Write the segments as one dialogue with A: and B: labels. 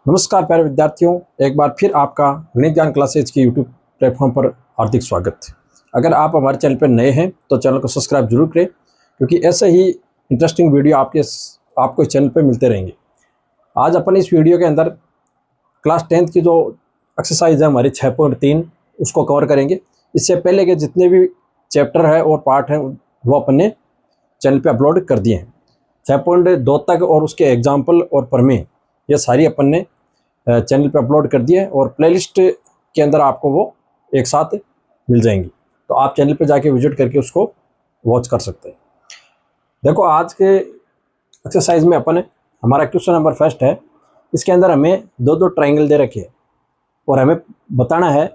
A: नमस्कार प्यारे विद्यार्थियों, एक बार फिर आपका गणित ज्ञान क्लासेज की यूट्यूब प्लेटफॉर्म पर हार्दिक स्वागत है। अगर आप हमारे चैनल पर नए हैं तो चैनल को सब्सक्राइब जरूर करें, क्योंकि ऐसे ही इंटरेस्टिंग वीडियो आपको इस चैनल पर मिलते रहेंगे। आज अपन इस वीडियो के अंदर क्लास 10th की जो एक्सरसाइज है हमारी 6.3 उसको कवर करेंगे। इससे पहले के जितने भी चैप्टर है और पार्ट हैं वो अपन ने चैनल पर अपलोड कर दिए हैं। 6.2 तक और उसके एग्जाम्पल और प्रमेय ये सारी अपन ने चैनल पे अपलोड कर दिए और प्लेलिस्ट के अंदर आपको वो एक साथ मिल जाएंगी, तो आप चैनल पे जाके विजिट करके उसको वॉच कर सकते हैं। देखो, आज के एक्सरसाइज में अपन हमारा क्वेश्चन नंबर फर्स्ट है। इसके अंदर हमें दो दो ट्रायंगल दे रखे हैं और हमें बताना है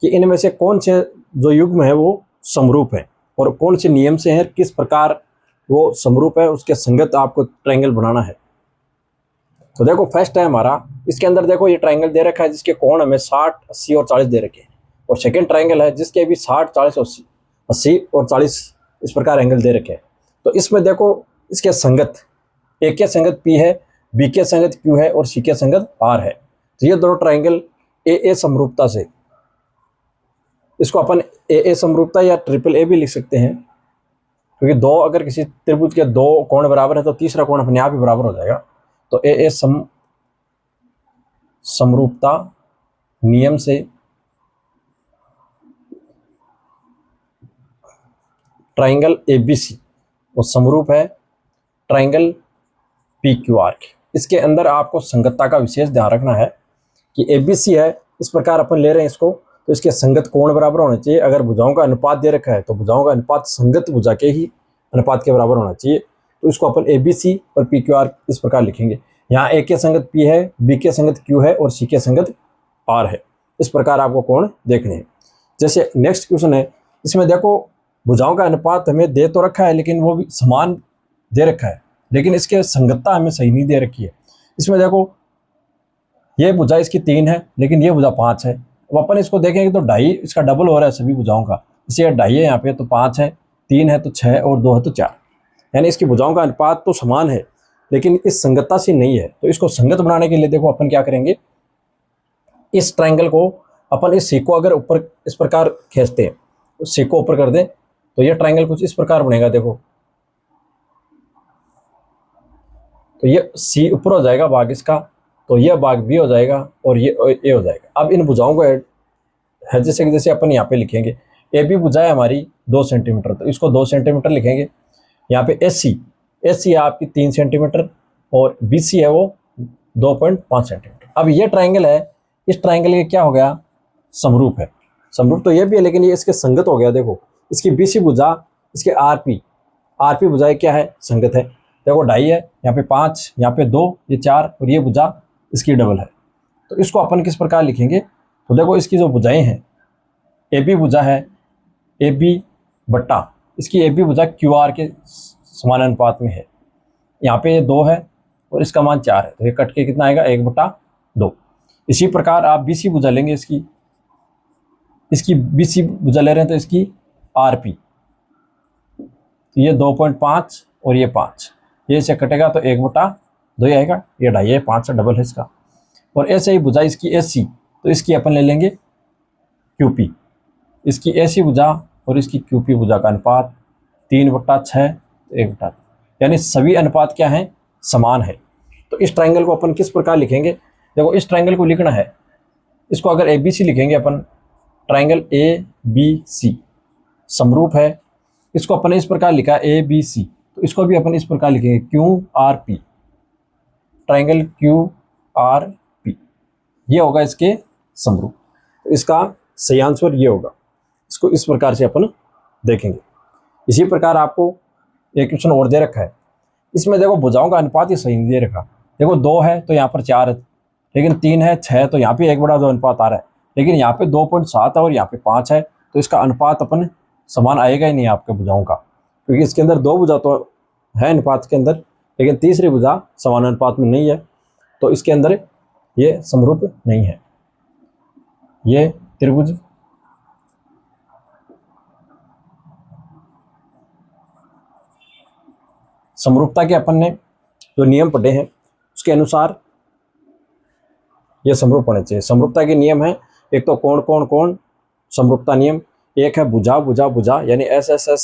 A: कि इनमें से कौन से जो युग्म है वो समरूप है और कौन से नियम से है, किस प्रकार वो समरूप है, उसके संगत आपको ट्रायंगल बनाना है। तो देखो, फर्स्ट है हमारा, इसके अंदर देखो ये ट्रायंगल दे रखा है जिसके कोण हमें 60, 80 और 40 दे रखे हैं, और सेकंड ट्रायंगल है जिसके भी 60, 40 और 80 और 40 इस प्रकार एंगल दे रखे हैं। तो इसमें देखो, इसके संगत ए के संगत पी है, बी के संगत क्यू है और सी के संगत आर है। तो ये दोनों ट्रायंगल ए समरूपता से, इसको अपन ए समरूपता या ट्रिपल ए भी लिख सकते हैं, क्योंकि दो अगर किसी त्रिभुज के दो कोण बराबर है तो तीसरा कोण अपने आप ही बराबर हो जाएगा। तो ए समरूपता नियम से ट्रायंगल एबीसी वो समरूप है ट्रायंगल पी क्यू आर के। इसके अंदर आपको संगतता का विशेष ध्यान रखना है कि एबीसी है, इस प्रकार अपन ले रहे हैं इसको, तो इसके संगत कोण बराबर होने चाहिए। अगर भुजाओं का अनुपात दे रखा है तो भुजाओं का अनुपात संगत भुजा के ही अनुपात के बराबर होना चाहिए। तो इसको अपन एबीसी और पी क्यू आर इस प्रकार लिखेंगे। यहाँ ए के संगत पी है, बी के संगत क्यू है और सी के संगत आर है। इस प्रकार आपको कोण देखने हैं। जैसे नेक्स्ट क्वेश्चन है, इसमें देखो भुजाओं का अनुपात हमें दे तो रखा है लेकिन वो भी समान दे रखा है, लेकिन इसके संगतता हमें सही नहीं दे रखी है। इसमें देखो, ये भुजा इसकी 3 है लेकिन ये भुजा 5 है। अब अपन इसको देखेंगे तो ढाई इसका डबल हो रहा है सभी भुजाओं का, इसलिए ढाई है यहाँ पे तो 5 है, 3 है तो 6 और 2 है तो 4, यानी इसकी भुजाओं का अनुपात तो समान है लेकिन इस संगतता से नहीं है। तो इसको संगत बनाने के लिए देखो अपन क्या करेंगे, इस ट्रायंगल को अपन इस सी को अगर ऊपर इस प्रकार खींचते हैं, उस सी को ऊपर कर दें तो ये ट्रायंगल कुछ इस प्रकार बनेगा। देखो, तो ये सी ऊपर हो जाएगा भाग इसका, तो ये भाग बी हो जाएगा और ये ए हो जाएगा। अब इन भुजाओं को है जैसे अपन यहाँ पे लिखेंगे, ए बी भुजा है हमारी 2 सेंटीमीटर, तो इसको 2 सेंटीमीटर लिखेंगे। यहाँ पे एस सी है आपकी 3 सेंटीमीटर और बी सी है वो 2.5 सेंटीमीटर। अब ये ट्रायंगल है, इस ट्रायंगल के क्या हो गया, समरूप है। समरूप तो ये भी है लेकिन ये इसके संगत हो गया। देखो, इसकी बी सी भुजा इसके आर पी भुजा क्या है, संगत है। देखो, ढाई है, यहाँ पे 5, यहाँ पे 2, ये 4 और ये भुजा इसकी डबल है। तो इसको अपन किस प्रकार लिखेंगे, तो देखो इसकी जो भुजाएं हैं, ए बी भुजा है, ए बी बट्टा इसकी ए बी भुजा क्यू आर के समानुपात में है। यहाँ पे ये 2 है और इसका मान 4 है, तो ये कट के कितना आएगा, 1/2। इसी प्रकार आप बी सी भुजा लेंगे, इसकी बी सी भुजा ले रहे हैं तो इसकी आर पी, तो ये 2.5 और ये 5, ये से कटेगा तो 1/2 ही आएगा। ये ढाई है, 5 से डबल है इसका। और ऐसे ही भुजा इसकी एस सी, तो इसकी अपन ले लेंगे क्यू पी, इसकी ए सी भुजा और इसकी क्यू पी भुजा का अनुपात 3/6 1/2, यानी सभी अनुपात क्या है, समान है। तो इस ट्रायंगल को अपन किस प्रकार लिखेंगे, देखो इस ट्रायंगल को लिखना है, इसको अगर ए बी सी लिखेंगे अपन, ट्रायंगल ए बी सी समरूप है। इसको अपन इस प्रकार लिखा ए बी सी, तो इसको भी अपन इस प्रकार लिखेंगे Q R P, triangle Q R P, ये होगा इसके समरूप। तो इसका सही आंसर ये होगा। इसको इस प्रकार से अपन देखेंगे। इसी प्रकार आपको एक क्वेश्चन और दे रखा है, इसमें देखो भुजाओं का अनुपात ही सही नहीं दे रखा। देखो 2 है तो यहाँ पर 4 है, लेकिन 3 है 6 तो यहाँ पे 1/2 अनुपात आ रहा है, लेकिन यहाँ पे 2.7 है और यहाँ पे 5 है, तो इसका अनुपात अपन समान आएगा ही नहीं आपके भुजाओं का, क्योंकि इसके अंदर 2 भुजा तो है अनुपात के अंदर, लेकिन तीसरी भुजा समान अनुपात में नहीं है, तो इसके अंदर ये समरूप नहीं है। ये त्रिभुज समरूपता के अपन ने जो नियम पढ़े हैं उसके अनुसार ये समरूप होने चाहिए। समरूपता के नियम है, एक तो कोण कोण कोण समरूपता नियम, एक है भुजा भुजा भुजा यानी एस एस एस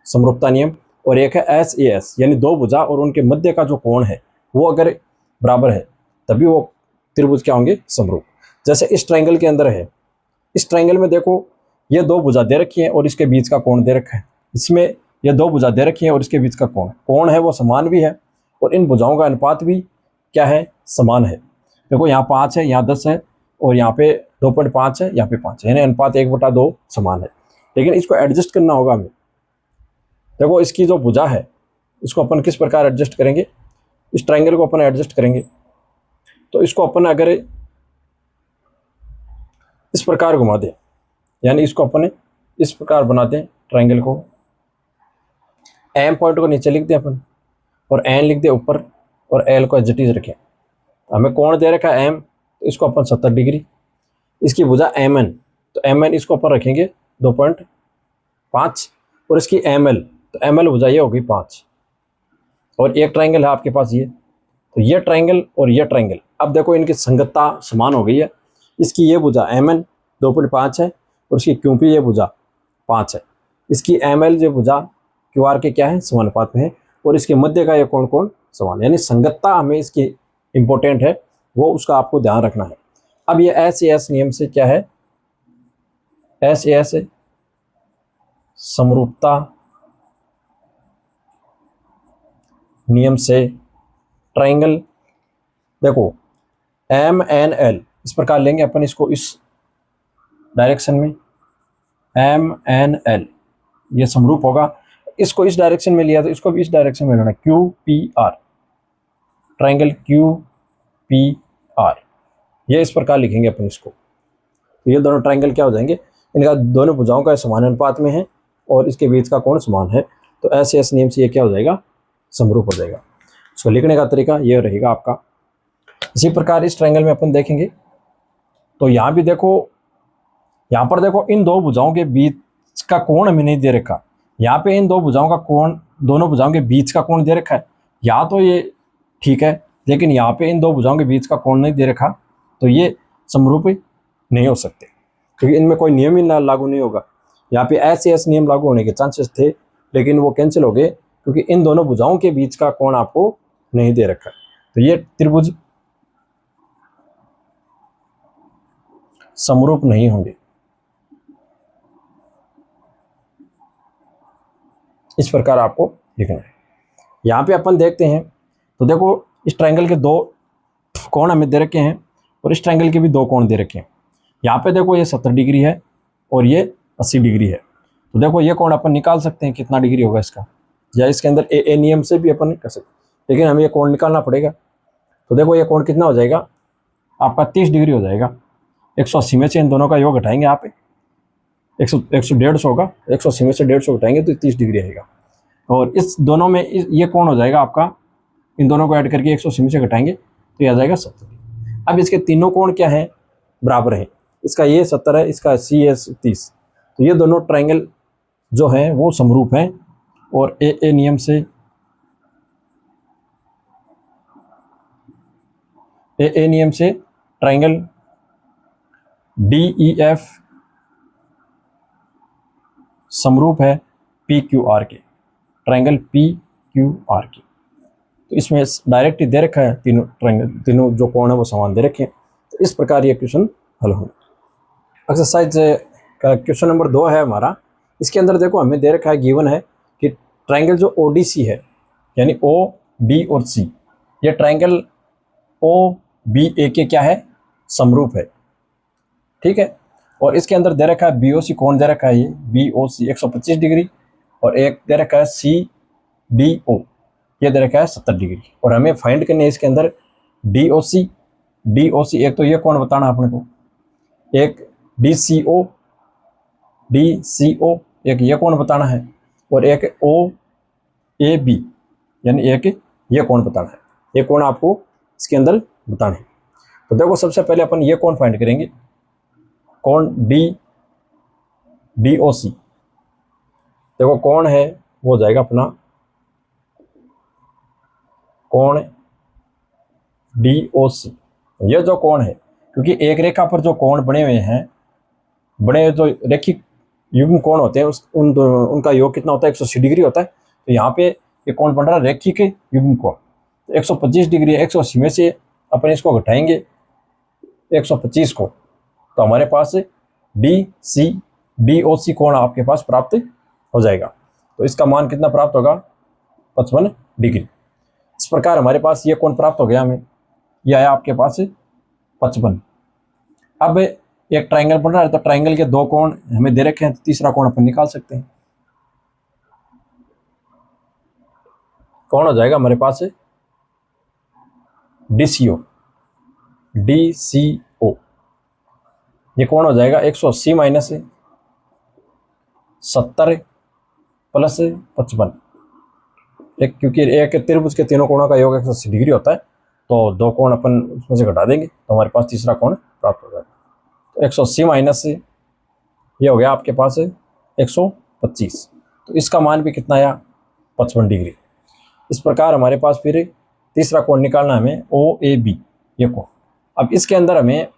A: समरूपता नियम, और एक है एस ए एस यानी दो भुजा और उनके मध्य का जो कोण है वो अगर बराबर है तभी वो त्रिभुज क्या होंगे, समरूप। जैसे इस ट्रायंगल के अंदर है, इस ट्रायंगल में देखो ये दो भुजा दे रखी है और इसके बीच का कोण दे रखा है, इसमें ये दो भुजा दे रखी है और इसके बीच का कोण है वो समान भी है और इन भुजाओं का अनुपात भी क्या है, समान है। देखो यहाँ 5 है, यहाँ 10 है और यहाँ पे 2.5 है, यहाँ पे 5 है, यानी अनुपात 1/2 समान है। लेकिन इसको एडजस्ट करना होगा हमें। देखो इसकी जो भुजा है इसको अपन किस प्रकार एडजस्ट करेंगे, इस ट्रायंगल को अपन एडजस्ट करेंगे तो इसको अपन अगर इस प्रकार घुमा दें, यानी इसको अपन इस प्रकार बना दें ट्रायंगल को, एम पॉइंट को नीचे लिख दें अपन और एन लिख दें ऊपर और एल को एज इट इज रखें। हमें कोण दे रखा है एम, तो इसको अपन 70 डिग्री, इसकी भुजा एम एन, तो एम एन इसको अपन रखेंगे 2.5 और इसकी एम एल, तो एम एल भुजा ये होगी 5 और एक ट्रायंगल है आपके पास ये, तो ये ट्रायंगल और ये ट्रायंगल, अब देखो इनकी संगतता समान हो गई है। इसकी ये भुजा एम एन 2.5 है और इसकी क्यू पी ये भुजा 5 है, इसकी एम एल जो भुजा क्यू आर के क्या है, समानुपात में है और इसके मध्य का ये कोण कोण समान, यानी संगतता हमें इसकी इंपॉर्टेंट है, वो उसका आपको ध्यान रखना है। अब ये एस ए एस नियम से क्या है, एस ए एस समरूपता नियम से ट्रायंगल, देखो एम एन एल इस प्रकार लेंगे अपन इसको, इस डायरेक्शन में एम एन एल ये समरूप होगा। इसको इस डायरेक्शन में लिया तो इसको भी इस डायरेक्शन में लेना, Q P R, triangle Q P R, ये इस प्रकार लिखेंगे अपन इसको। तो ये दोनों ट्रायंगल क्या हो जाएंगे, इनका दोनों भुजाओं का समान अनुपात में है और इसके बीच का कोण समान है, तो ऐसे एस नियम से ये क्या हो जाएगा, समरूप हो जाएगा। इसको लिखने का तरीका ये रहेगा आपका। इसी प्रकार इस ट्रायंगल में अपन देखेंगे तो यहाँ भी देखो, यहाँ पर देखो इन दो भुजाओं के बीच का कोण हमें नहीं दे रखा, यहाँ पे इन दो भुजाओं का कोण, दोनों भुजाओं के बीच का कोण दे रखा है, यहाँ तो ये ठीक है लेकिन यहाँ पे इन दो भुजाओं के बीच का कोण नहीं दे रखा, तो ये समरूप नहीं हो सकते क्योंकि इनमें कोई नियम ही लागू नहीं होगा। यहाँ पे ऐसे ऐसे नियम लागू होने के चांसेस थे लेकिन वो कैंसिल हो गए क्योंकि इन दोनों भुजाओं के बीच का कोण आपको नहीं दे रखा, तो ये त्रिभुज समरूप नहीं होंगे। इस प्रकार आपको लिखना है। यहाँ पे अपन देखते हैं तो देखो इस ट्रायंगल के दो कोण हमें दे रखे हैं और इस ट्रायंगल के भी दो कोण दे रखे हैं। यहाँ पे देखो ये 70 डिग्री है और ये 80 डिग्री है, तो देखो ये कोण अपन निकाल सकते हैं कितना डिग्री होगा इसका, या इसके अंदर ए नियम से भी अपन कर सकते हैं, लेकिन हमें ये कोण निकालना पड़ेगा। तो देखो ये कोण कितना हो जाएगा आपका, 30 डिग्री हो जाएगा। 180 में से इन दोनों का योग घटाएंगे, यहाँ पे 150 होगा, 180 में से 150 घटाएंगे तो 30 डिग्री आएगा और इस दोनों में ये कोण हो जाएगा आपका, इन दोनों को ऐड करके 180 में से घटाएंगे तो ये आ जाएगा 70। अब इसके तीनों कोण क्या है, बराबर है, इसका ये 70 है, इसका 80 है, 30, तो ये दोनों ट्रायंगल जो है वो समरूप हैं और ए नियम से ए नियम से ट्रायंगल डी ई एफ समरूप है पी क्यू आर के, ट्रायंगल पी क्यू आर के। तो इसमें डायरेक्ट ही दे रखा है तीनों ट्रायंगल, तीनों जो कोण है वो समान दे रखे हैं, तो इस प्रकार ये क्वेश्चन हल होगा। एक्सरसाइज का क्वेश्चन नंबर 2 है हमारा। इसके अंदर देखो हमें दे रखा है, गिवन है कि ट्रायंगल जो ओ डी सी है यानी ओ डी और सी, ये ट्रायंगल ओ बी ए के क्या है, समरूप है, ठीक है। और इसके अंदर दे रखा है बी ओ सी कोण दे रखा है, ये बी ओ सी 125 डिग्री और एक दे रखा है सी डी ओ, ये दे रखा है 70 डिग्री और हमें फाइंड करने है इसके अंदर डी ओ सी, एक तो ये कोण बताना अपने को, एक डी सी ओ, एक ये कोण बताना है और एक ओ ए बी यानी एक ये कोण बताना है। ये कोण आपको इसके अंदर बताना है। तो देखो सबसे पहले अपन ये कोण फाइंड करेंगे, कोण डी ओ सी। देखो कोण है वो हो जाएगा अपना कोण डी ओ सी, ये जो कोण है, क्योंकि एक रेखा पर जो कोण बने हुए हैं, बड़े जो रेखिक युग्म कोण होते हैं उनका योग कितना होता है, 180 डिग्री होता है। तो यहाँ पे ये कोण बन रहा है रेखिक युग्म कोण, तो 125 डिग्री है। 180 में से अपन इसको घटाएंगे 125 को, तो हमारे पास DOC कोण आपके पास प्राप्त हो जाएगा। तो इसका मान कितना प्राप्त होगा, 55 डिग्री। इस प्रकार हमारे पास ये कोण प्राप्त हो गया हमें, यह आया आपके पास 55। अब एक ट्रायंगल बन रहा है, तो ट्रायंगल के दो कोण हमें दे रखे हैं, तो तीसरा कोण अपन निकाल सकते हैं। कौन हो जाएगा हमारे पास DCO। ये कौन हो जाएगा 180 माइनस 70 प्लस 55। क्योंकि एक त्रिभुज के तीनों कोणों का योग 180 डिग्री होता है, तो दो कोण अपन उसमें से घटा देंगे, तो हमारे पास तीसरा कोण प्राप्त हो जाएगा। तो 180 माइनस ये हो गया आपके पास 125, तो इसका मान भी कितना आया, 55 डिग्री। इस प्रकार हमारे पास फिर तीसरा कोण निकालना है हमें, OAB ये कोण। अब इसके अंदर हमें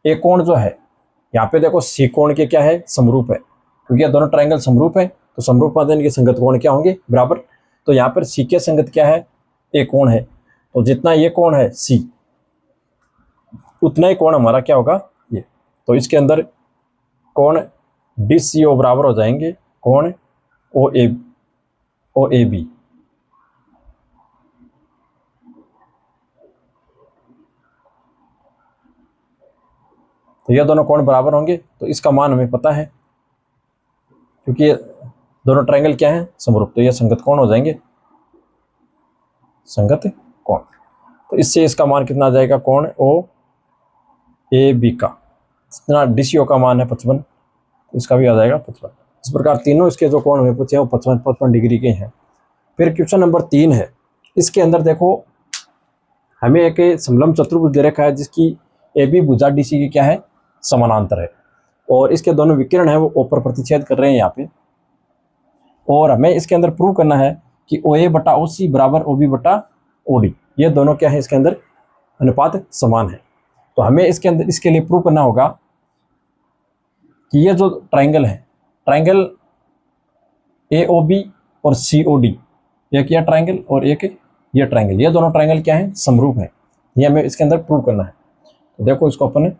A: एक कोण जो है, यहाँ पे देखो C कोण के क्या है, समरूप है, क्योंकि ये दोनों ट्रायंगल समरूप है, तो समरूप माध्यम के संगत कोण क्या होंगे, बराबर। तो यहाँ पर C के संगत क्या है, एक कोण है, तो जितना ये कोण है C, उतना ही कोण हमारा क्या होगा ये। तो इसके अंदर कोण DCO बराबर हो जाएंगे कोण OAB। तो ये दोनों कोण बराबर होंगे, तो इसका मान हमें पता है, क्योंकि ये दोनों ट्रायंगल क्या है, समरूप, तो ये संगत कोण हो जाएंगे, संगत कोण। तो इससे इसका मान कितना आ जाएगा, कोण OAB का जितना DCO का मान है 55, तो इसका भी आ जाएगा 55। इस प्रकार तीनों इसके जो कोण हमें पूछे हैं वो 55 डिग्री के हैं। फिर क्वेश्चन नंबर 3 है, इसके अंदर देखो हमें एक समलंब चतुर्भुज दे रखा है, जिसकी AB भुजा DC की क्या है, समानांतर है, और इसके दोनों विकिरण है वो O पर प्रतिच्छेद कर रहे हैं यहाँ पे, और हमें इसके अंदर प्रूव करना है कि OA बटा OC बराबर OB बटा OD, ये दोनों क्या है, इसके अंदर अनुपात समान है। तो हमें इसके अंदर इसके लिए प्रूव करना होगा कि ये जो ट्रायंगल है, ट्रायंगल AOB और COD, एक यह ट्रायंगल और एक ये ट्रायंगल, ये दोनों ट्रायंगल क्या है, समरूप है, ये हमें इसके अंदर प्रूव करना है। तो देखो इसको अपन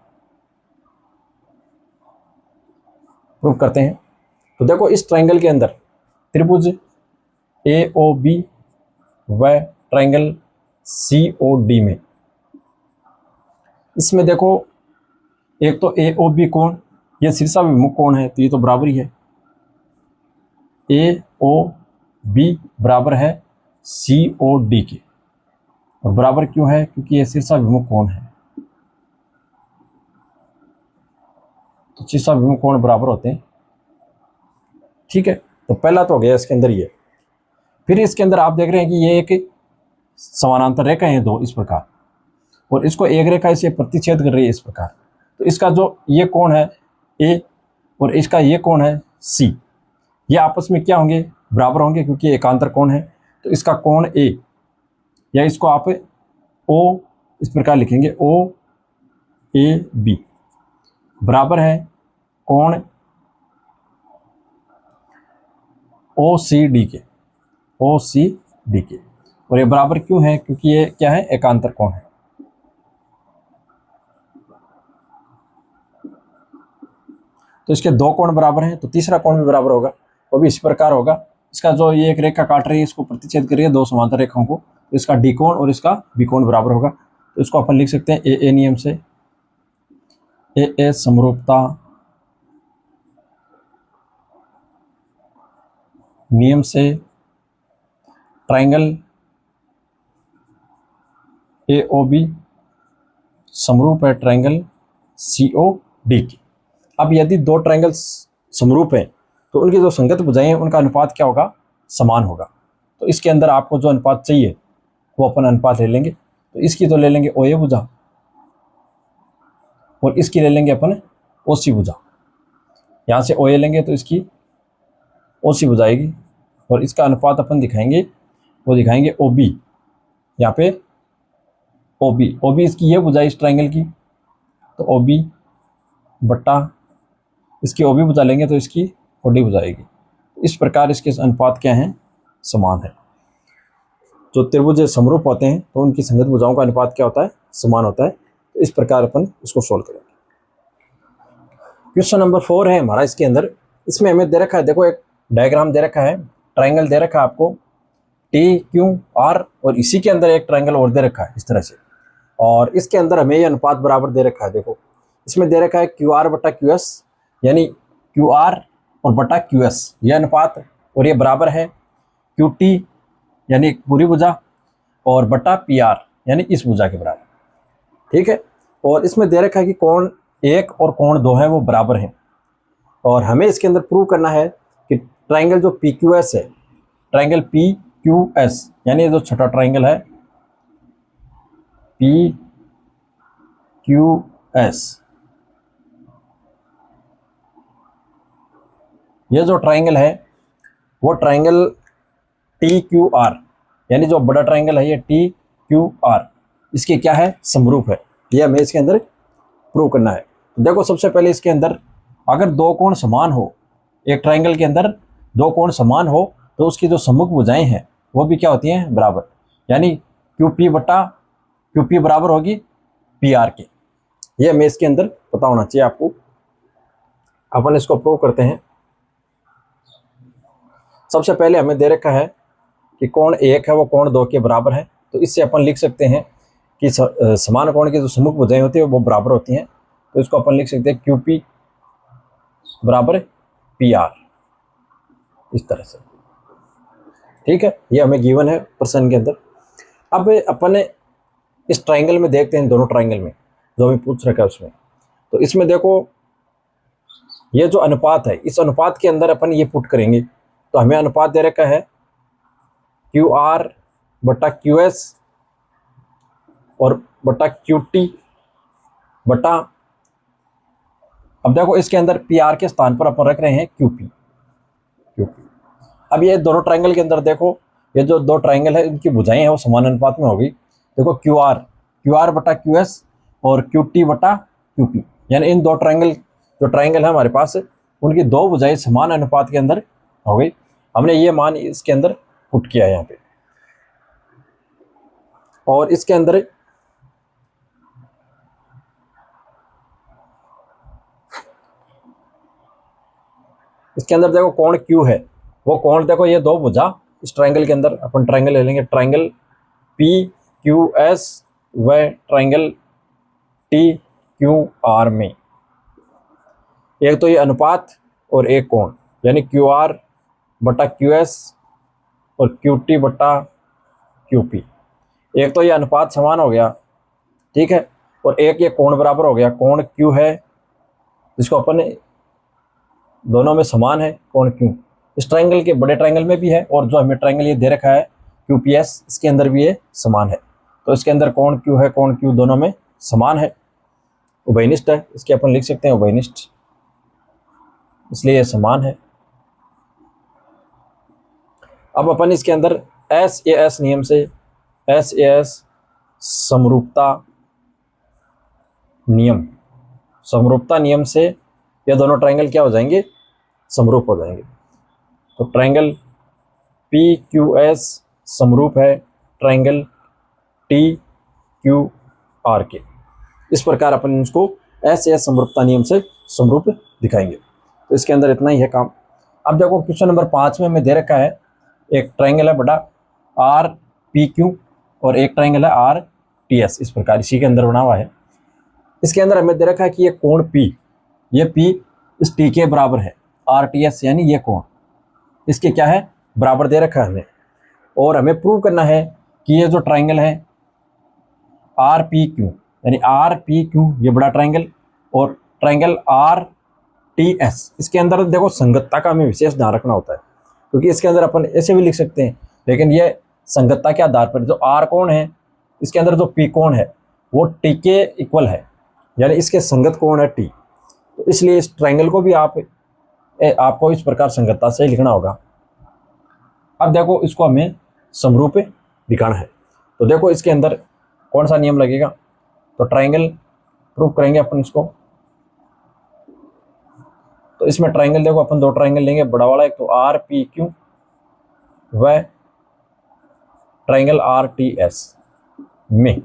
A: प्रूव करते हैं। तो देखो इस ट्रायंगल के अंदर त्रिभुज AOB व ट्रायंगल COD में, इसमें देखो एक तो AOB कोण, ये शीर्षाभिमुख कोण है, तो ये तो बराबर ही है, AOB बराबर है COD के, और बराबर क्यों है, क्योंकि ये शीर्षाभिमुख कोण है, तो शीर्षाभिमुख कोण बराबर होते हैं, ठीक है। तो पहला तो हो गया इसके अंदर ये। फिर इसके अंदर आप देख रहे हैं कि ये एक समानांतर रेखा है दो इस प्रकार, और इसको एक रेखा इसे प्रतिच्छेद कर रही है इस प्रकार। तो इसका जो ये कोण है A और इसका ये कोण है C, ये आपस में क्या होंगे, बराबर होंगे, क्योंकि एकांतर कोण है। तो इसका कोण A, या इसको आप O इस प्रकार लिखेंगे, OAB बराबर है कोण OCD के, और ये बराबर क्यों है, क्योंकि ये क्या है, एकांतर कोण है। तो इसके दो कोण बराबर हैं, तो तीसरा कोण भी बराबर होगा, वो भी इस प्रकार होगा। इसका जो ये एक रेखा काट रही है, इसको प्रतिच्छेद कर रही है दो समांतर रेखाओं को, तो इसका D कोण और इसका B कोण बराबर होगा। तो इसको अपन लिख सकते हैं AA नियम से, AA समरूपता नियम से ट्रायंगल AOB समरूप है ट्रायंगल COD की। अब यदि दो ट्रायंगल समरूप हैं, तो उनकी जो संगत भुजाएं हैं उनका अनुपात क्या होगा, समान होगा। तो इसके अंदर आपको जो अनुपात चाहिए वो अपन अनुपात ले लेंगे। तो इसकी तो ले लेंगे OA भुजा, और इसकी ले लेंगे अपन OC भुजा। यहाँ से OA लेंगे तो इसकी OC भुजा आएगी, और इसका अनुपात अपन दिखाएंगे, वो दिखाएंगे OB, यहाँ पे ओ बी इसकी ये भुजा इस ट्राइंगल की, तो ओ बी बट्टा इसकी ओ बी भुजा लेंगे तो इसकी ओ डी भुजा आएगी। इस प्रकार इसके अनुपात क्या हैं, समान है। जो त्रिभुज समरूप होते हैं तो उनकी संगत भुजाओं का अनुपात क्या होता है, समान होता है। तो इस प्रकार अपन इसको सोल्व करेंगे। क्वेश्चन नंबर 4 है हमारा। इसके अंदर इसमें हमें दे रखा है, देखो एक डायग्राम दे रखा है, ट्राइंगल दे रखा है आपको टी क्यू आर, और इसी के अंदर एक ट्राइंगल और दे रखा है इस तरह से, और इसके अंदर हमें ये अनुपात बराबर दे रखा है। देखो इसमें दे रखा है क्यू आर बटा क्यू एस, यानी क्यू आर और बटा क्यू एस यह अनुपात, और ये बराबर है क्यू टी यानी पूरी भुजा और बटा पी आर यानी इस भुजा के बराबर, ठीक है। और इसमें दे रखा है कि कोण 1 और कोण 2 है वो बराबर हैं, और हमें इसके अंदर प्रूव करना है कि ट्राइंगल जो पी क्यू एस है, ट्राइंगल पी क्यू एस यानी जो छोटा ट्राइंगल है पी क्यू एस, ये जो ट्राइंगल है वो ट्राइंगल टी क्यू आर यानी जो बड़ा ट्राइंगल है ये टी क्यू आर, इसके क्या है, समरूप है। ये हमें इसके अंदर प्रूव करना है। देखो सबसे पहले इसके अंदर अगर दो कोण समान हो, एक ट्राइंगल के अंदर दो कोण समान हो तो उसकी जो सम्मुख भुजाएं हैं वो भी क्या होती हैं, बराबर, यानी क्यू पी बटा क्यू पी बराबर होगी पी आर के। ये हमें इसके अंदर पता होना चाहिए आपको। अपन इसको प्रूव करते हैं। सबसे पहले हमें दे रखा है कि कोण 1 है वो कोण 2 के बराबर है, तो इससे अपन लिख सकते हैं कि समान कोण की जो सम्मुख भुजाएं होती है वो बराबर होती हैं। तो इसको अपन लिख सकते हैं क्यू पी बराबर पी आर, इस तरह से, ठीक है। ये हमें गिवन है प्रश्न के अंदर। अब अपन इस ट्राइंगल में देखते हैं, दोनों ट्राइंगल में जो हमें पूछ रखा है उसमें, तो इसमें देखो ये जो अनुपात है, इस अनुपात के अंदर अपन ये पुट करेंगे तो हमें अनुपात दे रखा है क्यू आर बटा क्यू एस और बटा क्यू टी बटा, अब देखो इसके अंदर पी आर के स्थान पर अपन रख रहे हैं क्यू पी। अब ये दोनों ट्राइंगल के अंदर देखो, ये जो दो ट्राइंगल है इनकी भुजाएं हैं वो समान अनुपात में होगी। देखो क्यू आर बटा क्यू एस और क्यू टी बटा क्यू पी, यानी इन दो ट्राइंगल जो ट्राइंगल है हमारे पास उनकी दो भुजाएं समान अनुपात के अंदर हो गई। हमने ये मान इसके अंदर पुट किया है यहाँ पे, और इसके अंदर देखो कोण Q है, वो कोण देखो ये दो भुजा इस ट्राइंगल के अंदर अपन ट्राइंगल ले लेंगे, ट्राइंगल PQS व ट्राइंगल TQR में एक तो ये अनुपात और एक कोण, यानी QR बटा QS और QT बटा QP। एक तो ये अनुपात समान हो गया, ठीक है, और एक ये कोण बराबर हो गया। कोण Q है जिसको अपन दोनों में समान है कोण Q, इस ट्राइंगल के बड़े ट्राइंगल में भी है, और जो हमें ट्राइंगल ये दे रखा है QPS इसके अंदर भी ये समान है। तो इसके अंदर कोण Q है, कोण Q दोनों में समान है, उभयनिष्ठ है, इसके अपन लिख सकते हैं उभयनिष्ठ, इसलिए ये समान है। अब अपन इसके अंदर SAS नियम से, SAS समरूपता नियम से ये दोनों ट्राइंगल क्या हो जाएंगे, समरूप हो जाएंगे। तो ट्राइंगल PQS समरूप है ट्राइंगल TQR के। इस प्रकार अपन इसको SAS समरूपता नियम से समरूप दिखाएंगे। तो इसके अंदर इतना ही है काम। अब देखो क्वेश्चन नंबर 5 में हमें दे रखा है एक ट्राइंगल है बड़ा RPQ और एक ट्राइंगल है RTS, इस प्रकार इसी के अंदर बना हुआ है। इसके अंदर हमें दे रखा है कि ये कोण P, ये P इस T के बराबर है, RTS यानी ये कोण इसके क्या है, बराबर दे रखा है हमें, और हमें प्रूव करना है कि ये जो ट्राइंगल है RPQ यानी RPQ ये बड़ा ट्राइंगल और ट्राइंगल RTS, इसके अंदर देखो संगतता का हमें विशेष ध्यान रखना होता है, क्योंकि इसके अंदर अपन ऐसे भी लिख सकते हैं, लेकिन ये संगतता के आधार पर जो R कोण है इसके अंदर जो P कोण है वो T के इक्वल है, यानी इसके संगत कोण है T। तो इसलिए इस ट्राइंगल को भी आपको इस प्रकार संगतता से लिखना होगा। अब देखो इसको हमें समरूप दिखाना है। तो देखो इसके अंदर कौन सा नियम लगेगा? तो ट्राइंगल प्रूव करेंगे अपन इसको। तो इसमें ट्राइंगल देखो, अपन दो ट्राइंगल लेंगे बड़ा वाला, एक तो आर पी क्यू व ट्राइंगल आर टी एस में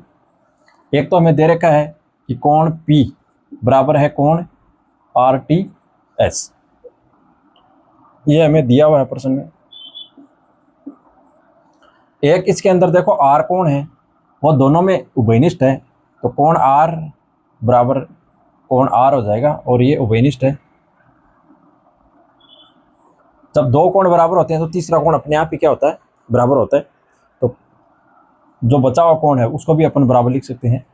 A: एक तो हमें दे रखा है कि कोण P बराबर है कोण आर टी एस, ये हमें दिया हुआ है प्रश्न में। एक इसके अंदर देखो आर कोण है वो दोनों में उभयनिष्ठ है, तो कोण आर बराबर कोण आर हो जाएगा और ये उभयनिष्ठ है। जब दो कोण बराबर होते हैं तो तीसरा कोण अपने आप ही क्या होता है? बराबर होता है। तो जो बचा हुआ कोण है उसको भी अपन बराबर लिख सकते हैं।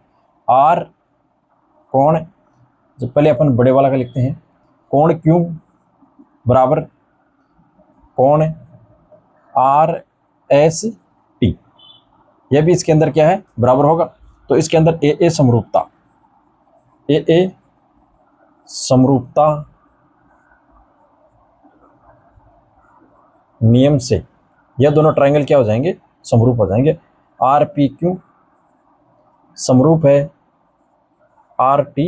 A: आर कोण, जब पहले अपन बड़े वाला का लिखते हैं, कोण क्यू बराबर कोण आर एस टी, यह भी इसके अंदर क्या है? बराबर होगा। तो इसके अंदर ए समरूपता, ए समरूपता नियम से यह दोनों ट्रायंगल क्या हो जाएंगे? समरूप हो जाएंगे। आर पी क्यू समरूप है आर टी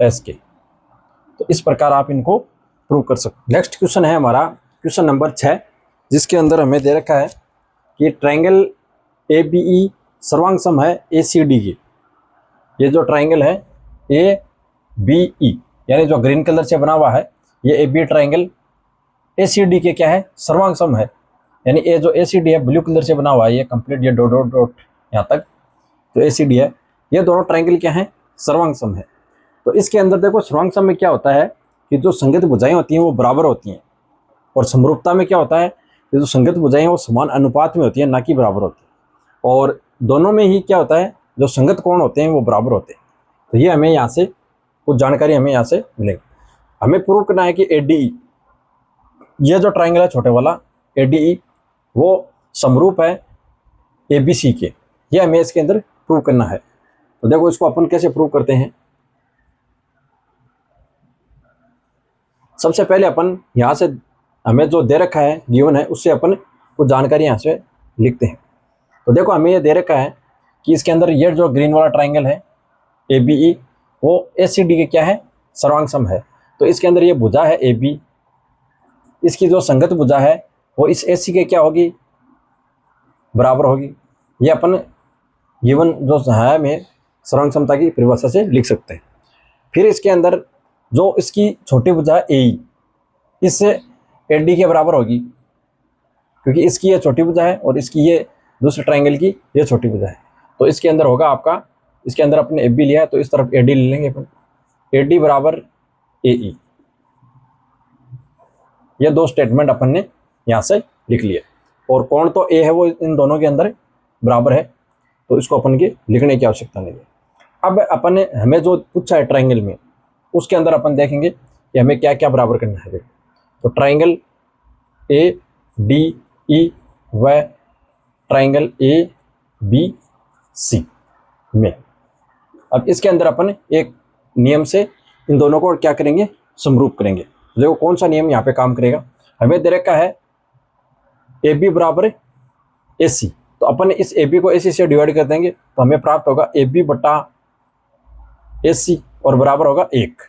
A: एस के। तो इस प्रकार आप इनको प्रूव कर सकते। नेक्स्ट क्वेश्चन है हमारा क्वेश्चन नंबर 6, जिसके अंदर हमें दे रखा है कि ट्रायंगल ए बी ई सर्वांग सम है ए सी डी के। ये जो ट्रायंगल है ए बी ई यानी जो ग्रीन कलर से बना हुआ है, ये A B triangle A C D के क्या है? सर्वांग सम है। यानी ये जो ए सी डी है ब्लू कलर से बना हुआ है, ये कंप्लीट ये डॉट डॉट डॉट यहाँ तक जो ए सी डी है, ये दोनों ट्रायंगल क्या है? सर्वांग सम है। तो इसके अंदर देखो सर्वांग सम में क्या होता है कि जो संगत भुजाएं होती हैं वो बराबर होती हैं, और समरूपता में क्या होता है कि जो संगत भुजाएं वो समान अनुपात में होती हैं, ना कि बराबर होती है। और दोनों में ही क्या होता है? जो संगत कोण होते हैं वो बराबर होते हैं। तो ये हमें यहाँ से कुछ जानकारी हमें यहाँ से मिलेगी। हमें प्रूव करना है कि ए डी ई, ये जो ट्रायंगल है छोटे वाला ए डी ई, वो समरूप है ए बी सी के। ये हमें इसके अंदर प्रूव करना है। तो देखो इसको अपन कैसे प्रूव करते हैं। सबसे पहले अपन यहाँ से हमें जो दे रखा है गिवन है उससे अपन कुछ जानकारी यहाँ से लिखते हैं। तो देखो हमें ये दे रखा है कि इसके अंदर ये जो ग्रीन वाला ट्रायंगल है ए बी ई, वो ए सी डी के क्या है? सर्वांग सम है। तो इसके अंदर ये भुजा है ए बी, इसकी जो संगत भुजा है वो इस ए सी के क्या होगी? बराबर होगी। ये अपन गिवन जो है हमें सर्वांग समता की परिभाषा से लिख सकते हैं। फिर इसके अंदर जो इसकी छोटी भुजा है ए ई, इससे ए डी के बराबर होगी, क्योंकि इसकी ये छोटी भुजा है और इसकी ये दूसरे ट्रायंगल की ये छोटी भुजा है। तो इसके अंदर होगा आपका, इसके अंदर अपने ए बी लिया है तो इस तरफ ए डी ले लेंगे अपन, ए डी बराबर ए ई। ये दो स्टेटमेंट अपन ने यहाँ से लिख लिए। और कोण तो ए है वो इन दोनों के अंदर बराबर है, तो इसको अपन के लिखने की आवश्यकता नहीं है। अब अपन ने हमें जो पूछा है ट्रायंगल में, उसके अंदर अपन देखेंगे कि हमें क्या क्या बराबर करना है। तो ट्रायंगल ए डी ई व ट्रायंगल ए बी सी में, अब इसके अंदर अपन एक नियम से इन दोनों को क्या करेंगे? समरूप करेंगे। देखो कौन सा नियम यहाँ पे काम करेगा। हमें दे रखा है ए बी बराबर ए सी, तो अपन इस ए बी को ए सी से डिवाइड कर देंगे तो हमें प्राप्त होगा ए बी बटा ए सी और बराबर होगा 1।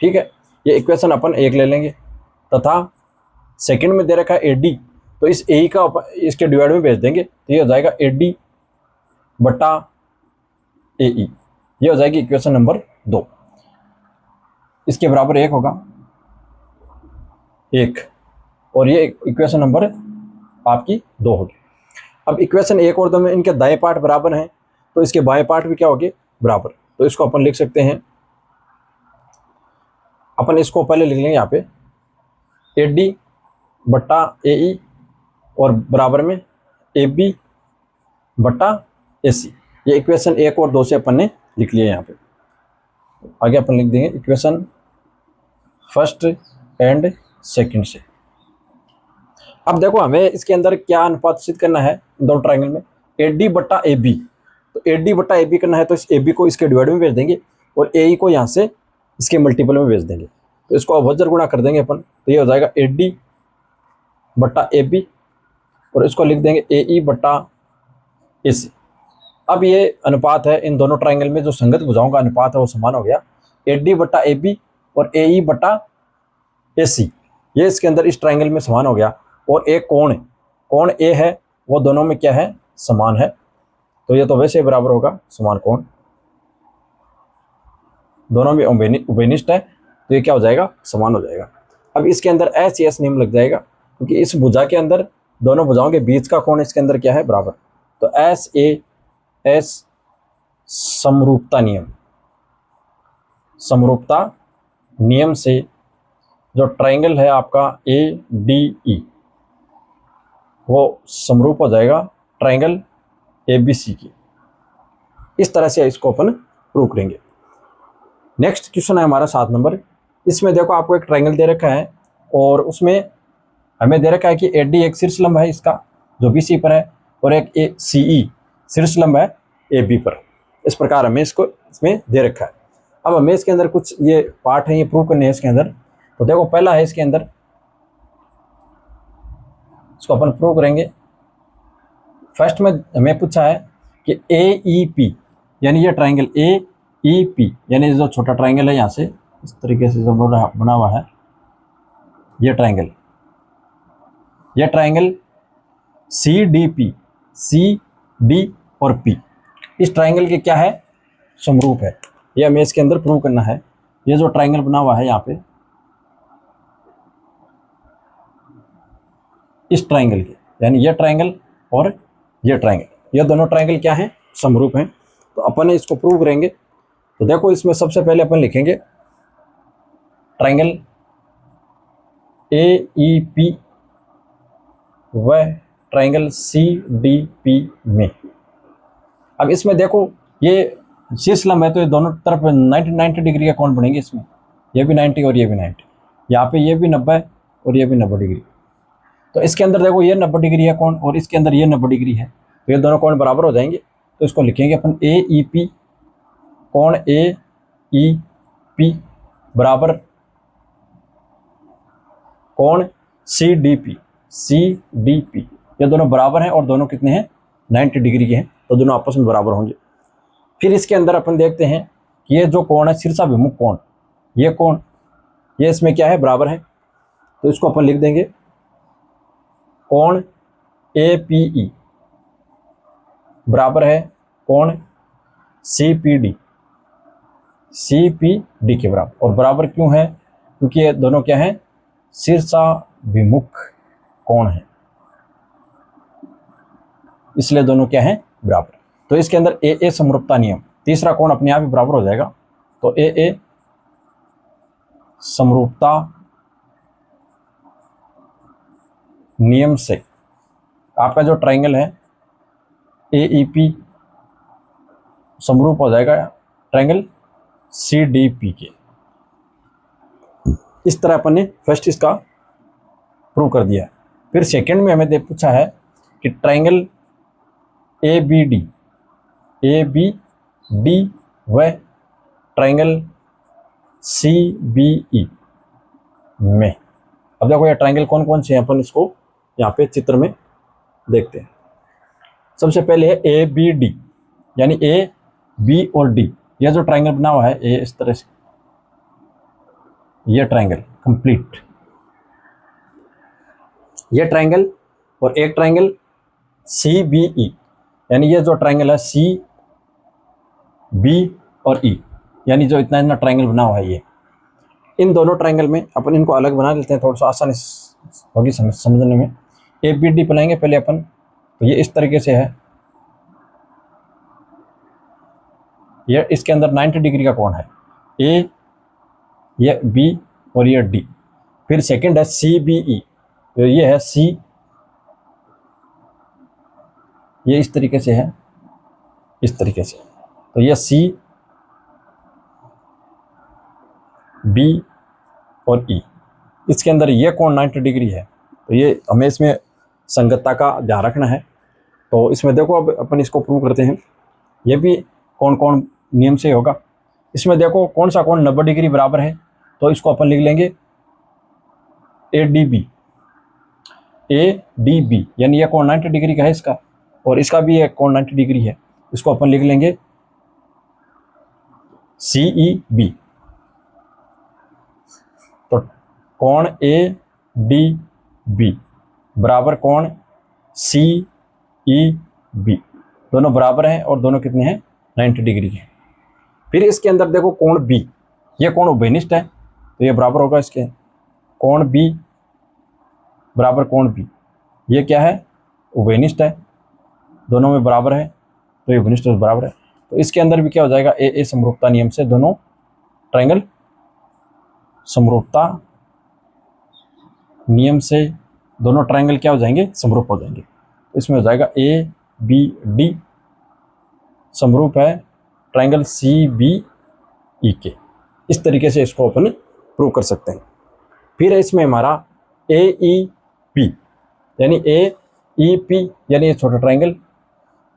A: ठीक है, ये इक्वेशन अपन 1 ले लेंगे। तथा सेकंड में दे रखा है ए डी, तो इस ए का इसके डिवाइड में भेज देंगे तो ये हो जाएगा ए डी बटा ए ई, ये हो जाएगी इक्वेशन नंबर 2। इसके बराबर 1 होगा 1, और ये इक्वेशन नंबर आपकी 2 होगी। अब इक्वेशन 1 और 2 में इनके दाएं पार्ट बराबर हैं, तो इसके बाएं पार्ट भी क्या होंगे? बराबर। तो इसको अपन लिख सकते हैं, अपन इसको पहले लिख लेंगे यहाँ पे ए डी बटा ए ई और बराबर में ए बी बटा ए सी। ये इक्वेशन 1 और 2 से अपन ने लिख लिया यहाँ पे। आगे अपन लिख देंगे इक्वेशन फर्स्ट एंड सेकंड से। अब देखो हमें इसके अंदर क्या अनुपात सिद्ध करना है दो ट्रायंगल में, ए डी बटा ए बी। तो ए डी बटा ए बी करना है तो इस ए बी को इसके डिवाइड में भेज देंगे और ए ई को यहाँ से इसके मल्टीपल में भेज देंगे। तो इसको अभज्र गुणा कर देंगे अपन, तो ये हो जाएगा ए डी बटा ए बी और इसको लिख देंगे ए ई बटा ए सी। अब ये अनुपात है इन दोनों ट्राइंगल में, जो संगत भुजाओं का अनुपात है वो समान हो गया। AD बटा AB और AE बटा AC, ये इसके अंदर इस ट्राइंगल में समान हो गया। और एक कोण A है वो दोनों में क्या है, समान है। तो ये तो वैसे ही बराबर होगा, समान कोण, दोनों में उभयनिष्ठ है, तो ये क्या हो जाएगा, समान हो जाएगा। अब इसके अंदर SAS नियम लग जाएगा, क्योंकि इस भुजा के अंदर दोनों भुजाओं के बीच का कोण इसके अंदर क्या है, बराबर। तो SAS समरूपता नियम से जो ट्राइंगल है आपका ADE वो समरूप हो जाएगा ट्राइंगल ABC की। इस तरह से इसको अपन प्रूव करेंगे। नेक्स्ट क्वेश्चन है हमारा 7 नंबर। इसमें देखो आपको एक ट्राइंगल दे रखा है और उसमें हमें दे रखा है कि AD एक शीर्षलंब है इसका जो BC पर है, और एक CE शीर्षलंब है AB पर। इस प्रकार हमें इसको इसमें दे रखा है। अब हमें इसके अंदर कुछ ये पार्ट है, ये प्रूव करने हैं इसके अंदर। तो देखो पहला है इसके अंदर, इसको अपन प्रूव करेंगे। फर्स्ट में हमें पूछा है कि AEP यानी ये ट्राइंगल AEP यानी जो छोटा ट्राइंगल है यहाँ से इस तरीके से जो बना हुआ है ये ट्राइंगल CDP, CD और P इस ट्राइंगल के क्या है, समरूप है। ये हमें इसके अंदर प्रूव करना है। ये जो ट्राइंगल बना हुआ है यहाँ पे इस ट्राइंगल के, यानी ये ट्राइंगल और ये ट्राइंगल, ये दोनों ट्राइंगल क्या हैं, समरूप हैं। तो अपन इसको प्रूव करेंगे। तो देखो इसमें सबसे पहले अपन लिखेंगे ट्राइंगल AEP व ट्राइंगल CDP में। अब इसमें देखो ये शीर्षलंब है तो ये दोनों तरफ 90 डिग्री का कोण बनेंगे इसमें, ये भी 90 और ये भी 90, यहाँ पे ये भी 90 और ये भी 90 डिग्री। तो इसके अंदर देखो ये 90 डिग्री है कोण और इसके अंदर ये 90 डिग्री है, तो ये दोनों कोण बराबर हो जाएंगे। तो इसको लिखेंगे अपन AEP कोण AEP बराबर कोण CDP, ये दोनों बराबर हैं और दोनों कितने हैं, 90 डिग्री के हैं, तो दोनों आपस में बराबर होंगे। फिर इसके अंदर अपन देखते हैं कि ये जो कोण है शीर्षाभिमुख कोण, ये कोण ये इसमें क्या है, बराबर है। तो इसको अपन लिख देंगे कोण APE बराबर है कोण CPD के बराबर। और बराबर क्यों है, क्योंकि ये दोनों क्या है, शीर्षाभिमुख कोण है, इसलिए दोनों क्या है, बराबर। तो इसके अंदर AA समरूपता नियम, तीसरा कोण अपने आप ही बराबर हो जाएगा। तो AA समरूपता नियम से आपका जो ट्राइंगल है AEP समरूप हो जाएगा ट्राइंगल CDP के। इस तरह अपन ने फर्स्ट इसका प्रूव कर दिया। फिर सेकंड में हमें पूछा है कि ट्राइंगल ABD व ट्राइंगल CBE में। अब देखो ये ट्राइंगल कौन कौन से हैं, अपन इसको यहाँ पे चित्र में देखते हैं। सबसे पहले है ABD यानी A, B और D, यह जो ट्राइंगल बना हुआ है ये इस तरह से, ये ट्राइंगल कंप्लीट, ये ट्राइंगल और एक ट्राइंगल CBE यानी ये जो ट्राइंगल है C, B और E यानी जो इतना ट्राइंगल बना हुआ है ये। इन दोनों ट्राइंगल में अपन इनको अलग बना लेते हैं, थोड़ा सा आसानी होगी समझने में। ABD बनाएंगे पहले अपन, तो ये इस तरीके से है, ये इसके अंदर 90 डिग्री का कोण है, A, ये B और ये D। फिर सेकंड है CBE, तो ये है C, ये इस तरीके से है, इस तरीके से, तो ये C, B और E। इसके अंदर ये कोण 90 डिग्री है, तो ये हमें इसमें संगतता का ध्यान रखना है। तो इसमें देखो अब अपन इसको प्रूव करते हैं। ये भी कौन कौन नियम से होगा। इसमें देखो कौन सा कोण 90 डिग्री बराबर है, तो इसको अपन लिख लेंगे ADB यानी यह कोण 90 डिग्री का है इसका, और इसका भी एक कोण 90 डिग्री है, इसको अपन लिख लेंगे CEB। तो कोण ADB बराबर कोण CEB, दोनों बराबर हैं और दोनों कितने हैं 90 डिग्री के। फिर इसके अंदर देखो कोण B, ये कोण उभयनिष्ठ है तो ये बराबर होगा इसके कोण B बराबर कोण B, ये क्या है उभयनिष्ठ है, दोनों में बराबर है तो ये उभयनिष्ठ बराबर है। तो इसके अंदर भी क्या हो जाएगा ए समरूपता नियम से दोनों ट्रायंगल समरूपता नियम से दोनों ट्रायंगल क्या हो जाएंगे समरूप हो जाएंगे। तो इसमें हो जाएगा ABD समरूप है ट्रायंगल CBE के। इस तरीके से इसको अपन प्रूव कर सकते हैं। फिर है इसमें हमारा AEP यानी AEP यानी ये छोटा ट्रायंगल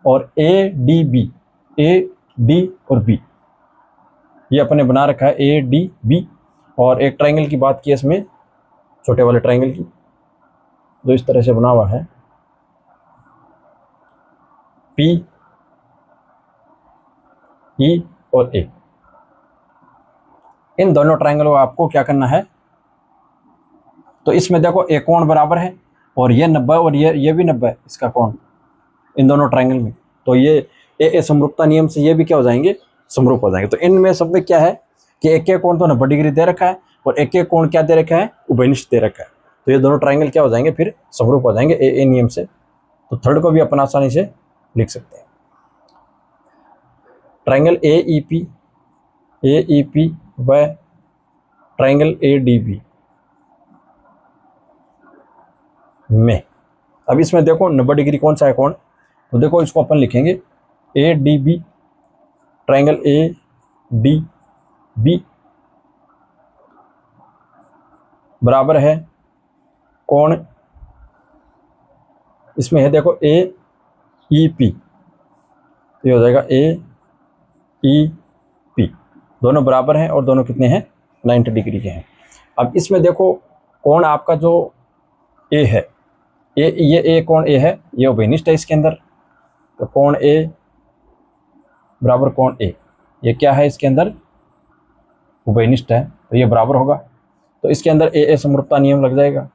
A: और ADB, AD और B ये अपने बना रखा है ADB। और एक ट्रायंगल की बात की इसमें छोटे वाले ट्रायंगल की जो इस तरह से बना हुआ है PE और A। इन दोनों ट्रायंगल को आपको क्या करना है, तो इसमें देखो एक कोण बराबर है और ये 90 और ये भी 90 है इसका कोण इन दोनों ट्रायंगल में। तो ये ए समरूपता नियम से ये भी क्या हो जाएंगे समरूप हो जाएंगे। तो इनमें सब में क्या है कि एक एक कोण तो 90 डिग्री दे रखा है और एक एक कोण क्या दे रखा है उभयनिष्ठ दे रखा है। तो ये दोनों ट्रायंगल क्या हो जाएंगे फिर समरूप हो जाएंगे ए नियम से। तो थर्ड को भी अपन आसानी से लिख सकते हैं। ट्रायंगल AEP व ट्रायंगल ADB में अब इसमें देखो 90 डिग्री कौन सा है कोण, तो देखो इसको अपन लिखेंगे ADB ट्रायंगल ADB बराबर है कोण इसमें है देखो AEP, तो ये हो जाएगा AEP, दोनों बराबर हैं और दोनों कितने हैं 90 डिग्री के हैं। अब इसमें देखो कोण आपका जो A है ये कोण A है, ये उभयनिष्ठ है इसके अंदर। तो कोण A बराबर कोण A, ये क्या है इसके अंदर उभयनिष्ठ है तो ये बराबर होगा। तो इसके अंदर ए समरूपता नियम लग जाएगा।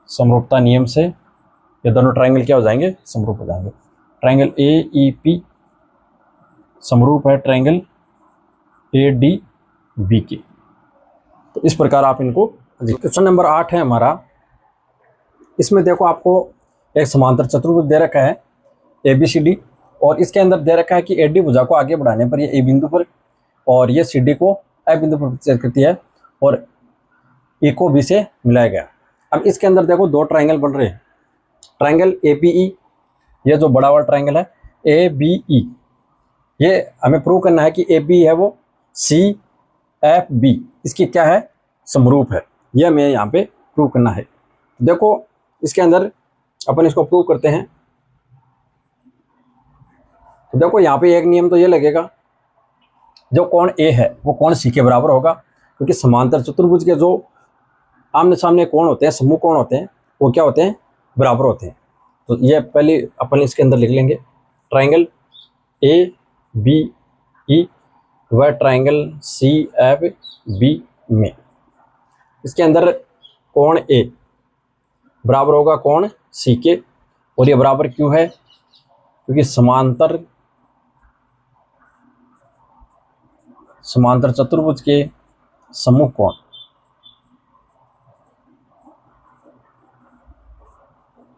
A: समरूपता नियम से ये दोनों ट्रायंगल क्या हो जाएंगे समरूप हो जाएंगे। ट्रायंगल AEP समरूप है ट्रायंगल ADB के। तो इस प्रकार आप इनको। क्वेश्चन नंबर 8 है हमारा। इसमें देखो आपको एक समांतर चतुर्भुज दे रखा है ABCD और इसके अंदर दे रखा है कि AD भुजा को आगे बढ़ाने पर ये A बिंदु पर और ये CD को A बिंदु पर प्रतिच्छेद करती है और E को B से मिलाया गया। अब इसके अंदर देखो दो ट्रायंगल बन रहे हैं। ट्रायंगल APE ये जो बड़ा वाला ट्रायंगल है ABE, ये हमें प्रूव करना है कि AB है वो CFB इसकी क्या है समरूप है, यह हमें यहाँ पे प्रूव करना है। देखो इसके अंदर अपन इसको प्रूव करते हैं। तो देखो यहाँ पे एक नियम तो ये लगेगा जो कोण A है वो कोण C के बराबर होगा, क्योंकि समांतर चतुर्भुज के जो आमने सामने कोण होते हैं समूह कोण होते हैं वो क्या होते हैं बराबर होते हैं। तो ये पहले अपन इसके अंदर लिख लेंगे ट्रायंगल ABE व ट्रायंगल CFB में इसके अंदर कोण A बराबर होगा कोण C के, और ये बराबर क्यों है क्योंकि समांतर चतुर्भुज के समूह कोण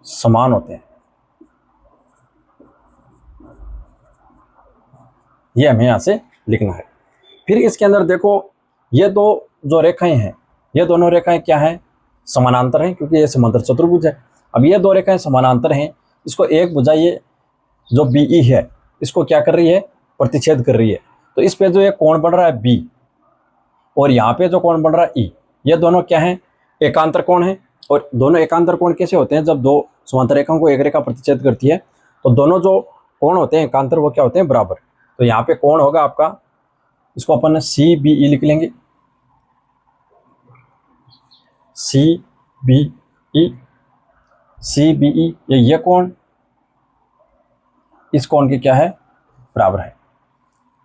A: समान होते हैं। ये हमें यहां से लिखना है। फिर इसके अंदर देखो ये दो जो रेखाएं हैं ये दोनों रेखाएं क्या हैं समानांतर हैं, क्योंकि ये समांतर चतुर्भुज है। अब ये दो रेखाएं समानांतर हैं, इसको एक भुजा ये जो BE है इसको क्या कर रही है प्रतिच्छेद कर रही है। तो इस पे जो ये कोण बन रहा है B और यहाँ पे जो कोण बन रहा है E, ये दोनों क्या हैं एकांतर कोण हैं। और दोनों एकांतर कोण कैसे होते हैं, जब दो समांतर रेखाओं को एक रेखा प्रतिच्छेद करती है तो दोनों जो कोण होते हैं एकांतर वो क्या होते हैं बराबर। तो यहाँ पे कोण होगा आपका, इसको अपन CBE लिख लेंगे CBE CBE, ये कोण इस कोण के क्या है, बराबर है,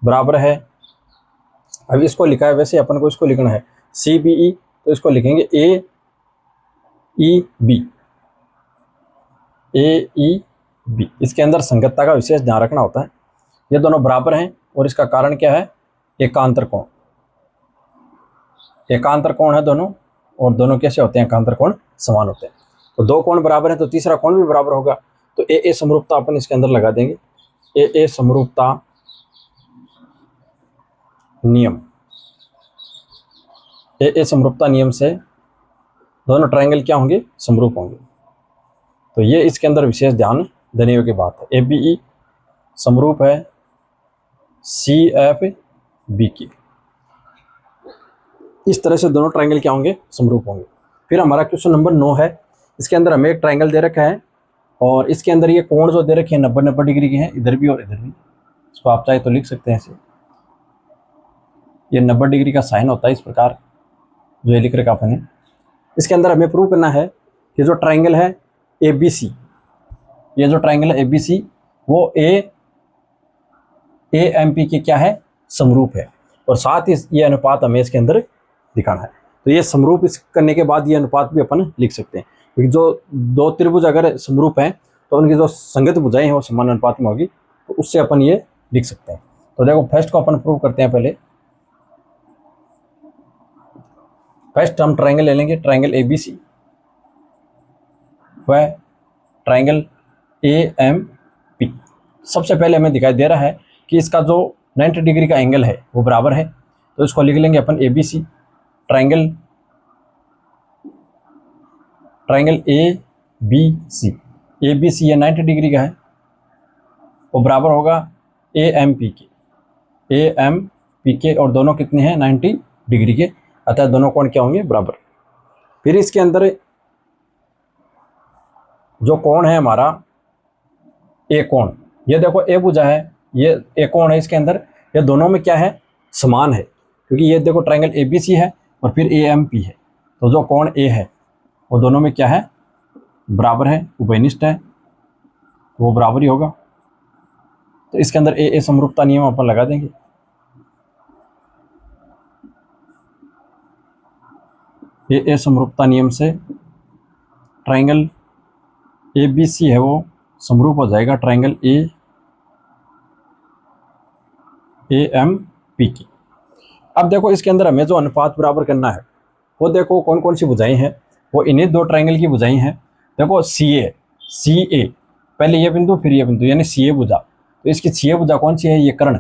A: बराबर है। अब इसको लिखा है, वैसे अपन को इसको लिखना है CBE, तो इसको लिखेंगे AEB, AEB। इसके अंदर संगतता का विशेष ध्यान रखना होता है। ये दोनों बराबर हैं और इसका कारण क्या है, एकांतर कोण। एकांतर कोण है दोनों, और दोनों कैसे होते हैं, एकांतर कोण समान होते हैं। तो दो कोण बराबर हैं तो तीसरा कोण भी बराबर होगा। तो ए समरूपता अपन इसके अंदर लगा देंगे, ए समरूपता नियम। ए समरूपता नियम से दोनों ट्रायंगल क्या होंगे, समरूप होंगे। तो ये इसके अंदर विशेष ध्यान देने योग्य बात है। ABE समरूप है CFB की। इस तरह से दोनों ट्रायंगल क्या होंगे, समरूप होंगे। फिर हमारा क्वेश्चन नंबर 9 है। इसके अंदर हमें एक ट्रायंगल दे रखा है और इसके अंदर ये कोण जो दे रखे हैं 90-90 डिग्री के हैं, इधर भी और इधर भी। इसको आप चाहे तो लिख सकते हैं ऐसे, ये 90 डिग्री का साइन होता है इस प्रकार, जो ये लिख रखा अपन ने। इसके अंदर हमें प्रूव करना है कि जो ट्रायंगल है ABC, ये जो ट्रायंगल है ABC वो AMP के क्या है, समरूप है। और साथ ही ये अनुपात हमें इसके अंदर दिखाना है। तो ये समरूप इस करने के बाद ये अनुपात भी अपन लिख सकते हैं, क्योंकि जो दो त्रिभुज अगर समरूप हैं तो उनकी जो संगत भुजाएं हैं वो समान अनुपात में होगी, तो उससे अपन ये लिख सकते हैं। तो देखो फर्स्ट को अपन प्रूव करते हैं। पहले फर्स्ट हम ट्रायंगल ले लेंगे, ट्रायंगल ABC व ट्रायंगल AMP। सबसे पहले हमें दिखाई दे रहा है कि इसका जो 90 डिग्री का एंगल है वो बराबर है, तो इसको लिख लेंगे अपन ABC। ट्रायंगल ABC, ABC ये 90 डिग्री का है, वो बराबर होगा AMP के, और दोनों कितने हैं, 90 डिग्री के, अतः दोनों कोण क्या होंगे, बराबर। फिर इसके अंदर जो कोण है हमारा ए कोण, ये देखो ए भुजा है, ये ए कोण है इसके अंदर, ये दोनों में क्या है, समान है, क्योंकि ये देखो ट्रायंगल ABC है और फिर AMP है। तो जो कोण ए है वो दोनों में क्या है, बराबर है, उभयनिष्ठ है, वो बराबर ही होगा। तो इसके अंदर ए समरूपता नियम अपन लगा देंगे। ए समरूपता नियम से ट्रायंगल ABC है वो समरूप हो जाएगा ट्रायंगल AMP की। अब देखो इसके अंदर हमें जो अनुपात बराबर करना है वो देखो कौन कौन सी भुजाएं हैं, वो इन्हीं दो ट्रायंगल की भुजाएं हैं। देखो CA, पहले ये बिंदु फिर ये बिंदु, यानी CA भुजा। तो इसकी CA भुजा कौन सी है, ये कर्ण।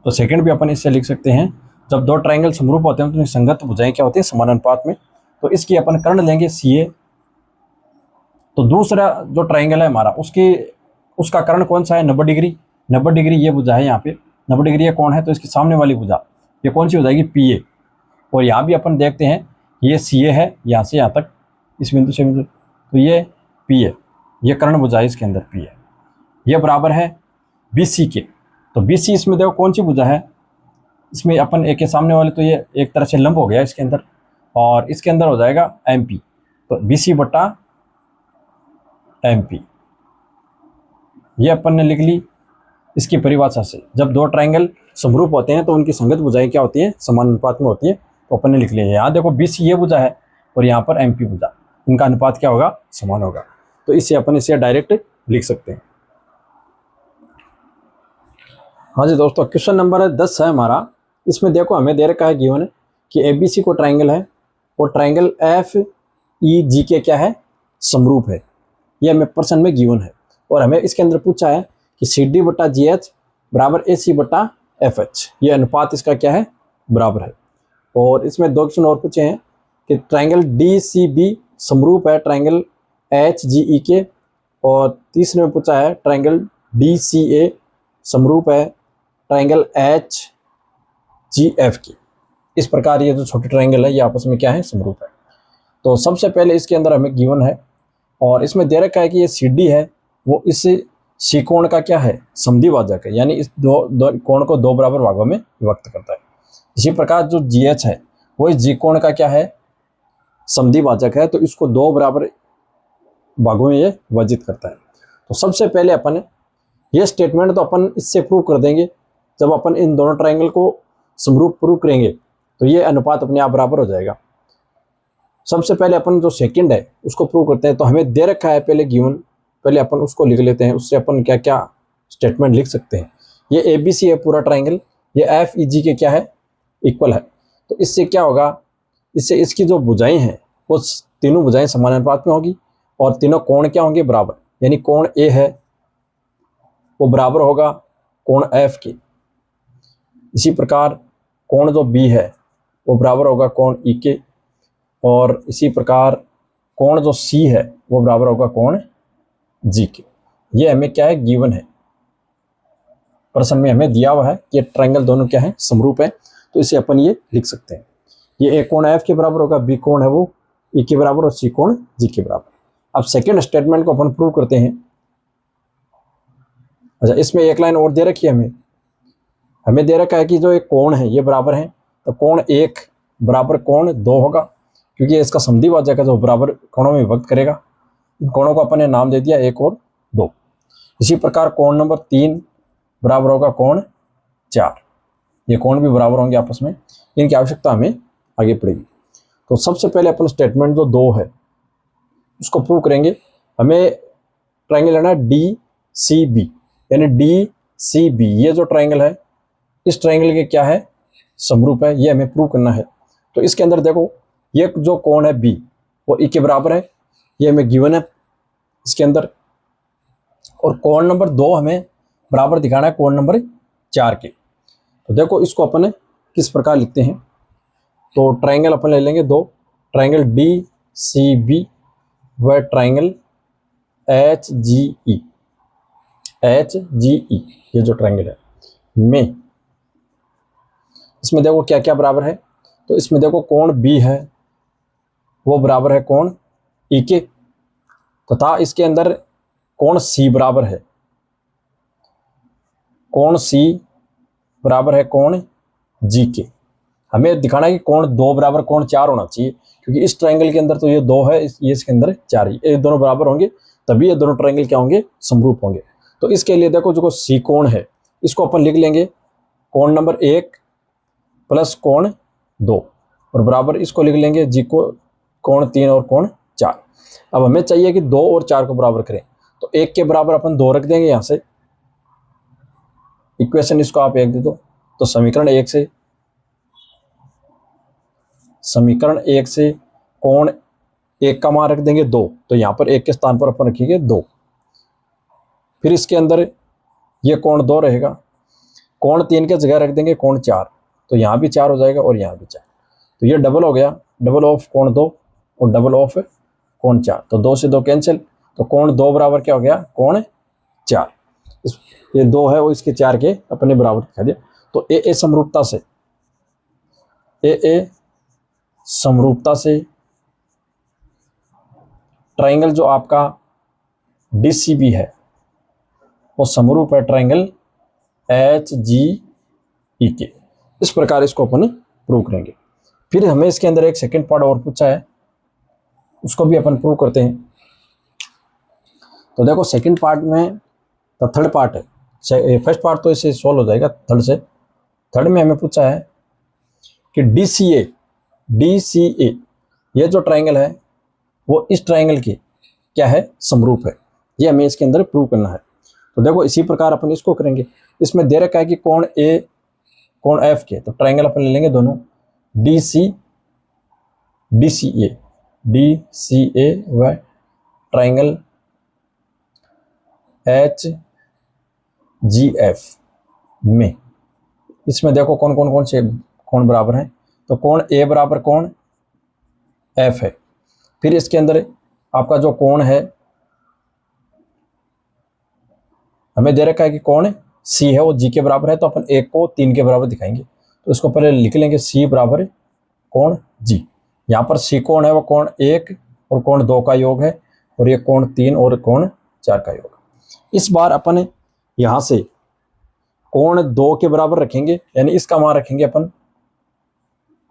A: तो सेकंड भी अपन इससे लिख सकते हैं, जब दो ट्रायंगल समरूप होते हैं तो संगत भुजाएं क्या होती है, समान अनुपात में। तो इसकी अपन कर्ण लेंगे CA। तो दूसरा जो ट्रायंगल है हमारा उसका कर्ण कौन सा है, 90 डिग्री। 90 डिग्री ये भुजा है यहाँ पे, 90 डिग्री ये कौन है, तो इसके सामने वाली भुजा ये कौन सी हो जाएगी, PA। और यहाँ भी अपन देखते हैं ये CA है, यहाँ से यहाँ तक इस बिंदु से बिंदु, तो ये PA, ये कर्ण भुजा है इसके अंदर PA। ये बराबर है BC के। तो BC इसमें देखो कौन सी भुजा है, इसमें अपन एक के सामने वाले, तो ये एक तरह से लंब हो गया इसके अंदर, और इसके अंदर हो जाएगा MP। तो BC बटा MP ये अपन ने लिख ली इसकी परिभाषा से। जब दो ट्रायंगल समरूप होते हैं तो उनकी संगत भुजाएं क्या होती हैं, समान अनुपात में होती है। तो अपन ने लिख लिया। यहाँ देखो BC ये भुजा है और यहाँ पर MP भुजा, इनका अनुपात क्या होगा, समान होगा। तो इससे अपन इसे डायरेक्ट लिख सकते हैं। हाँ जी दोस्तों, क्वेश्चन नंबर 10 है हमारा। इसमें देखो हमें दे रखा है गिवन कि ABC को ट्रायंगल है और ट्रायंगल FEG के क्या है, समरूप है। ये हमें प्रश्न में गिवन है और हमें इसके अंदर पूछा है कि CD बटा GH बराबर AC बटा FH, ये अनुपात इसका क्या है, बराबर है। और इसमें दो क्वेश्चन और पूछे हैं कि ट्रायंगल DCB समरूप है ट्रायंगल HGE के, और तीसरे में पूछा है ट्रायंगल DCA समरूप है ट्रायंगल HGF की। इस प्रकार ये जो छोटे ट्रायंगल है ये आपस में क्या है, समरूप है। तो सबसे पहले इसके अंदर हमें गिवन है और इसमें दे रखा है कि ये CD है वो इस C कोण का क्या है, समद्विभाजक है, यानी इस दो कोण को दो बराबर भागों में विभक्त करता है। इसी प्रकार जो GH है वो इस G कोण का क्या है, समद्विभाजक है, तो इसको दो बराबर भागों में ये विभाजित करता है। तो सबसे पहले अपन ये स्टेटमेंट तो अपन इससे प्रूव कर देंगे, जब अपन इन दोनों ट्रायंगल को समरूप प्रूव करेंगे तो ये अनुपात अपने आप बराबर हो जाएगा। सबसे पहले अपन जो सेकंड है उसको प्रूव करते हैं। तो हमें दे रखा है पहले गिवन, पहले अपन उसको लिख लेते हैं, उससे अपन क्या क्या स्टेटमेंट लिख सकते हैं। ये ABC है पूरा ट्रायंगल, ये FEG के क्या है, इक्वल है। तो इससे क्या होगा, इससे इसकी जो भुजाएं हैं वो तीनों भुजाएं समान अनुपात में होगी और तीनों कोण क्या होंगे, बराबर। यानी कोण A है वो बराबर होगा कोण F के। इसी प्रकार कोण जो B है वो बराबर होगा कोण E के, और इसी प्रकार कोण जो C है वो बराबर होगा कोण G के। ये हमें क्या है, गिवन है, प्रश्न में हमें दिया हुआ है कि ट्रायंगल दोनों क्या है, समरूप है। तो इसे अपन ये लिख सकते हैं, ये A कोण F के बराबर होगा, B कोण है वो E के बराबर और C कोण G के बराबर। अब सेकेंड स्टेटमेंट को अपन प्रूव करते हैं। अच्छा, इसमें एक लाइन और दे रखी है, हमें दे रखा है कि जो एक कोण है ये बराबर है, तो कोण 1 बराबर कोण 2 होगा, क्योंकि इसका समद्विभाजक है जो बराबर कोणों में विभक्त करेगा। इन कोणों को अपन ने नाम दे दिया 1 और 2। इसी प्रकार कोण नंबर 3 बराबर होगा कोण 4। ये कोण भी बराबर होंगे आपस में, इनकी आवश्यकता हमें आगे पड़ेगी। तो सबसे पहले अपन स्टेटमेंट जो 2 है उसको प्रूव करेंगे। हमें ट्रायंगल लेना है DCB, यानी DCB ये जो ट्रायंगल है इस ट्रायंगल के क्या है, समरूप है, ये हमें प्रूव करना है। तो इसके अंदर देखो, ये जो कोण है B वो E के बराबर है, ये हमें गिवन है इसके अंदर। और कोण नंबर 2 हमें बराबर दिखाना है कोण नंबर 4 के। तो देखो इसको अपन किस प्रकार लिखते हैं। तो ट्रायंगल अपन ले लेंगे 2, ट्रायंगल DCB व ट्रायंगल HGE। ये जो ट्रायंगल है में, इसमें देखो क्या क्या बराबर है। तो इसमें देखो कोण B है वो बराबर है कोण E के, तथा इसके अंदर कोण C बराबर है, कोण C बराबर है कोण G के। हमें दिखाना है कि कोण 2 बराबर कोण 4 होना चाहिए, क्योंकि इस ट्रायंगल के अंदर तो ये 2 है, ये इसके अंदर 4 है, ये दोनों बराबर होंगे तभी ये दोनों ट्रायंगल क्या होंगे, समरूप होंगे। तो इसके लिए देखो जो C कोण है इसको अपन लिख लेंगे कोण नंबर 1 प्लस कोण 2, और बराबर इसको लिख लेंगे G को कोण 3 और कोण 4। अब हमें चाहिए कि 2 और 4 को बराबर करें, तो 1 के बराबर अपन 2 रख देंगे यहाँ से, इक्वेशन इसको आप 1 दे दो। तो समीकरण 1 से कोण 1 का मान रख देंगे 2, तो यहाँ पर 1 के स्थान पर अपन रखेंगे 2। फिर इसके अंदर ये कोण 2 रहेगा, कोण 3 के जगह रख देंगे कोण 4, तो यहाँ भी 4 हो जाएगा और यहाँ भी 4। तो ये डबल हो गया, डबल ऑफ कोण 2 और डबल ऑफ कोण 4। तो 2 से 2 कैंसिल, तो कोण 2 बराबर क्या हो गया, कोण 4। ये 2 है वो इसके 4 के अपने बराबर दिखा दिया। तो ए समरूपता से ट्रायंगल जो आपका DCB है वो समरूप है ट्रायंगल HGE के। इस प्रकार इसको अपन प्रूव करेंगे। फिर हमें इसके अंदर एक सेकंड पार्ट और पूछा है, उसको भी अपन प्रूव करते हैं। तो देखो सेकंड पार्ट में, तो थर्ड पार्ट है, फर्स्ट पार्ट तो इसे सॉल्व हो जाएगा थर्ड में हमें पूछा है कि DCA ये जो ट्रायंगल है वो इस ट्रायंगल के क्या है, समरूप है। ये हमें इसके अंदर प्रूव करना है। तो देखो इसी प्रकार अपन इसको करेंगे। इसमें दे रखा है कि कोण A कोण F के, तो ट्रायंगल अपन ले लेंगे दोनों DCA व ट्रायंगल HGF में। इसमें देखो कौन से कोण बराबर हैं। तो कोण A बराबर कोण F है। फिर इसके अंदर आपका जो कोण है, हमें दे रखा है कि कोण C है वो G के बराबर है, तो अपन 1 को 3 के बराबर दिखाएंगे। तो इसको पहले लिख लेंगे C बराबर कोण G। यहाँ पर C कोण है वो कोण 1 और कोण 2 का योग है, और ये कोण 3 और कोण 4 का योग। इस बार अपन यहाँ से कोण 2 के बराबर रखेंगे, यानी इसका मान रखेंगे अपन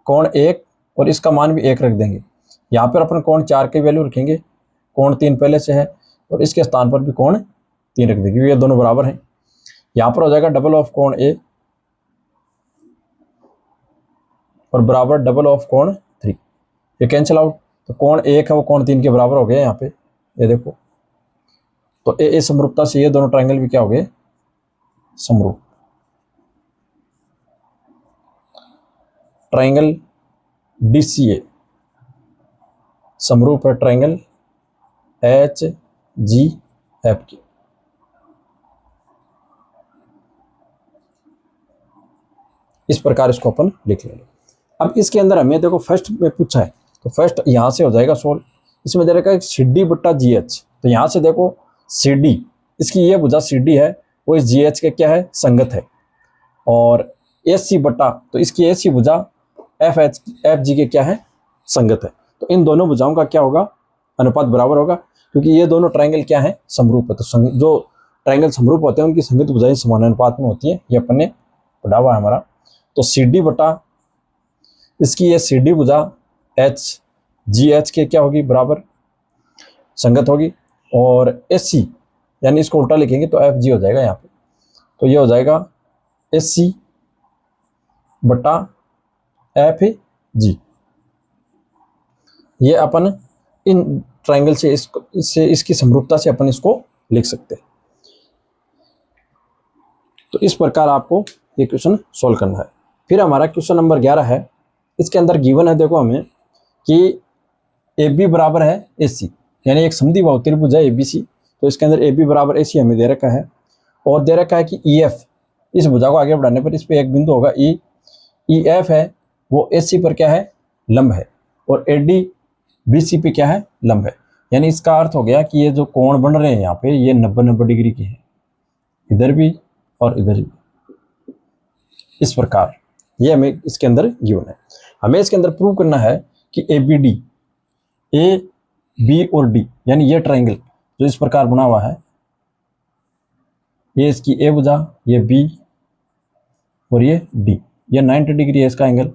A: कोण 1 और इसका मान भी 1 रख देंगे। यहाँ पर अपन कोण 4 की वैल्यू रखेंगे कोण 3 पहले से है और इसके स्थान पर भी कोण 3 रख देंगे क्योंकि ये दोनों बराबर हैं। यहाँ पर हो जाएगा डबल ऑफ कोण ए और बराबर डबल ऑफ कोण 3, ये कैंसिल आउट। तो कोण 1 है वो कोण 3 के बराबर हो गए यहाँ पे, ये देखो। तो ए समरूपता से ये दोनों ट्रायंगल भी क्या हो गए, समरूप। ट्रायंगल DCA समरूप है ट्रायंगल HGF की। इस प्रकार इसको अपन लिख लेंगे। अब इसके अंदर हमें देखो फर्स्ट में पूछा है, तो फर्स्ट यहाँ से हो जाएगा सोल्व। इसमें दे रखा है CD बट्टा GH, तो यहाँ से देखो CD, इसकी ये भुजा CD है वो इस GH के क्या है, संगत है। और AC बट्टा, तो इसकी AC भुजा FG के क्या है, संगत है। तो इन दोनों भुजाओं का क्या होगा, अनुपात बराबर होगा, क्योंकि ये दोनों ट्रायंगल क्या है, समरूप है। तो जो ट्रायंगल समरूप होते हैं उनकी संगत भुजाएं समानुपात में होती है, ये अपन ने पढ़ा हुआ है हमारा। तो CD बटा इसकी ये CD भुजा GH के क्या होगी, बराबर संगत होगी। और AC यानी इसको उल्टा लिखेंगे तो FG हो जाएगा यहाँ पे। तो ये हो जाएगा AC बटा FG। ये अपन इन ट्रायंगल से इसकी समरूपता से अपन इसको लिख सकते हैं। तो इस प्रकार आपको ये क्वेश्चन सोल्व करना है। फिर हमारा क्वेश्चन नंबर 11 है। इसके अंदर गिवन है देखो हमें कि AB बराबर है AC, यानी एक समद्विबाहु त्रिभुज है ABC। तो इसके अंदर AB बराबर AC हमें दे रखा है और दे रखा है कि EF, इस भुजा को आगे बढ़ाने पर इस पे एक बिंदु होगा E, EF है वो AC पर क्या है, लंब है, और AD BC पे क्या है, लंब है। यानी इसका अर्थ हो गया कि ये जो कोण बन रहे हैं यहाँ पे ये 90-90 डिग्री के हैं, इधर भी और इधर भी। इस प्रकार ये हमें इसके अंदर गिवन है। हमें इसके अंदर प्रूव करना है कि ABD, A, B और D, यानी ये ट्रायंगल जो इस प्रकार बना हुआ है, ये इसकी A भुजा, ये B और ये D, ये 90 डिग्री है इसका एंगल,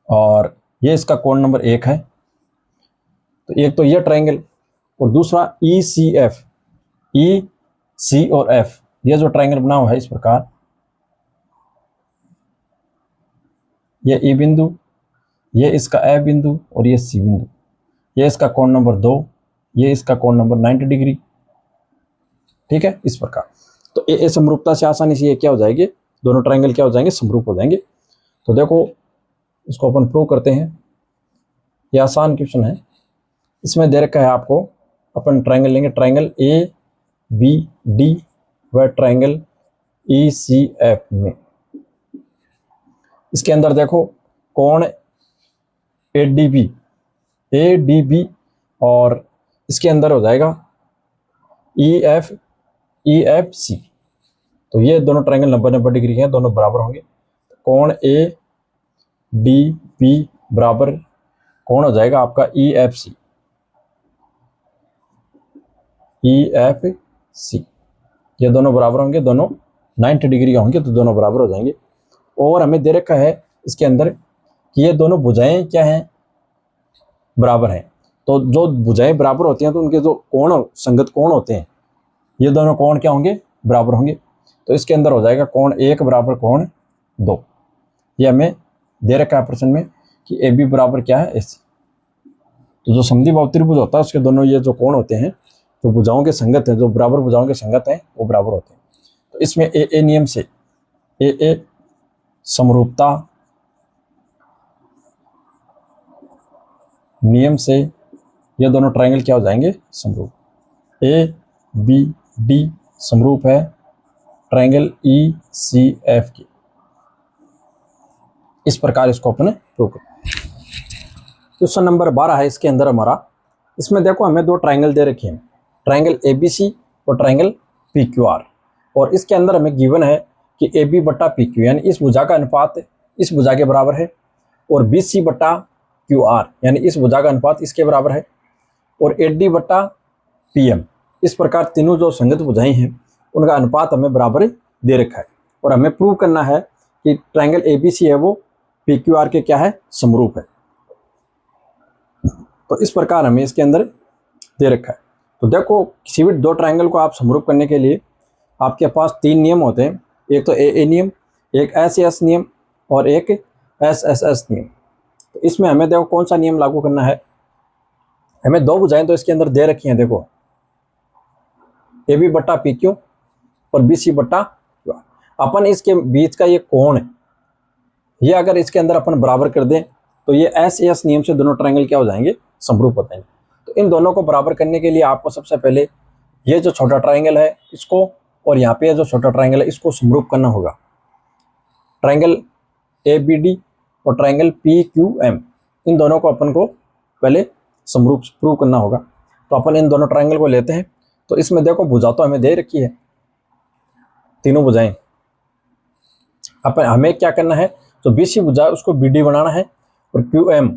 A: और ये इसका कोण नंबर 1 है। तो एक तो ये ट्रायंगल, और दूसरा ECF, E, C और F, ये जो ट्रायंगल बना हुआ है इस प्रकार, ये E बिंदु, ये इसका F बिंदु और ये C बिंदु, ये इसका कोण नंबर 2, ये इसका कोण नंबर 90 डिग्री। ठीक है, इस प्रकार। तो ए समरूपता से आसानी से ये क्या हो जाएगी, दोनों ट्रायंगल क्या हो जाएंगे, समरूप हो जाएंगे। तो देखो इसको अपन प्रूव करते हैं। ये आसान क्वेश्चन है। इसमें दे रखा है आपको, अपन ट्रायंगल लेंगे, ट्रायंगल ABD व ट्रायंगल ECF में। इसके अंदर देखो कोण ADB और इसके अंदर हो जाएगा EFC। तो ये दोनों ट्रायंगल 90-90 डिग्री के हैं, दोनों बराबर होंगे। कोण ADB बराबर कोण हो जाएगा आपका EFC। ये दोनों बराबर होंगे, दोनों 90 डिग्री का होंगे, तो दोनों बराबर हो जाएंगे। और हमें दे रखा है इसके अंदर कि ये दोनों भुजाएं क्या हैं, बराबर हैं। तो जो भुजाएं बराबर होती हैं तो उनके जो कोण, संगत कोण होते हैं, ये दोनों कोण क्या होंगे, बराबर होंगे। तो इसके अंदर हो जाएगा कोण 1 बराबर कोण 2। ये हमें दे रखा है प्रश्न में कि AB बराबर क्या है, AC। तो जो समद्विबाहु त्रिभुज होता है उसके दोनों ये जो कोण होते हैं, जो भुजाओं के संगत हैं, जो बराबर भुजाओं के संगत हैं, वो बराबर होते हैं। तो इसमें AA नियम से, AA समरूपता नियम से ये दोनों ट्रायंगल क्या हो जाएंगे, समरूप। ABD समरूप है ट्रायंगल ECF की। इस प्रकार इसको अपने प्रूव करें। क्वेश्चन नंबर 12 है इसके अंदर हमारा। इसमें देखो हमें दो ट्रायंगल दे रखे हैं, ट्रायंगल ABC और ट्रायंगल PQR। और इसके अंदर हमें गिवन है कि AB बट्टा PQ, यानी इस भुजा का अनुपात इस भुजा के बराबर है, और BC बट्टा QR, यानी इस भुजा का अनुपात इसके बराबर है, और AD बट्टा PM। इस प्रकार तीनों जो संगत भुजाएं हैं उनका अनुपात हमें बराबर दे रखा है। और हमें प्रूव करना है कि ट्रायंगल ABC है वो PQR के क्या है, समरूप है। तो इस प्रकार हमें इसके अंदर दे रखा है। तो देखो किसी भी दो ट्रायंगल को आप समरूप करने के लिए आपके पास 3 नियम होते हैं, एक तो ए नियम, एक एस नियम और एक एस नियम। तो इसमें हमें देखो कौन सा नियम लागू करना है। हमें दो भुजाएं तो इसके अंदर दे रखी हैं, देखो ए बी बट्टा पी क्यू और बी सी बट्टा क्यू आर। अपन इसके बीच का ये कोण है, ये अगर इसके अंदर अपन बराबर कर दें तो ये एस नियम से दोनों ट्रायंगल क्या हो जाएंगे, समरूप हो जाएंगे। तो इन दोनों को बराबर करने के लिए आपको सबसे पहले ये जो छोटा ट्रायंगल है इसको और यहाँ पे जो छोटा ट्रायंगल है इसको समरूप करना होगा। ट्रायंगल ए बी डी और ट्रायंगल पी क्यू एम, इन दोनों को अपन को पहले समरूप प्रूव करना होगा। तो अपन इन दोनों ट्रायंगल को लेते हैं। तो इसमें देखो भुजा तो हमें दे रखी है, तीनों भुजाएं। अपन हमें क्या करना है, तो बी सी भुजा उसको बी डी बनाना है और क्यू एम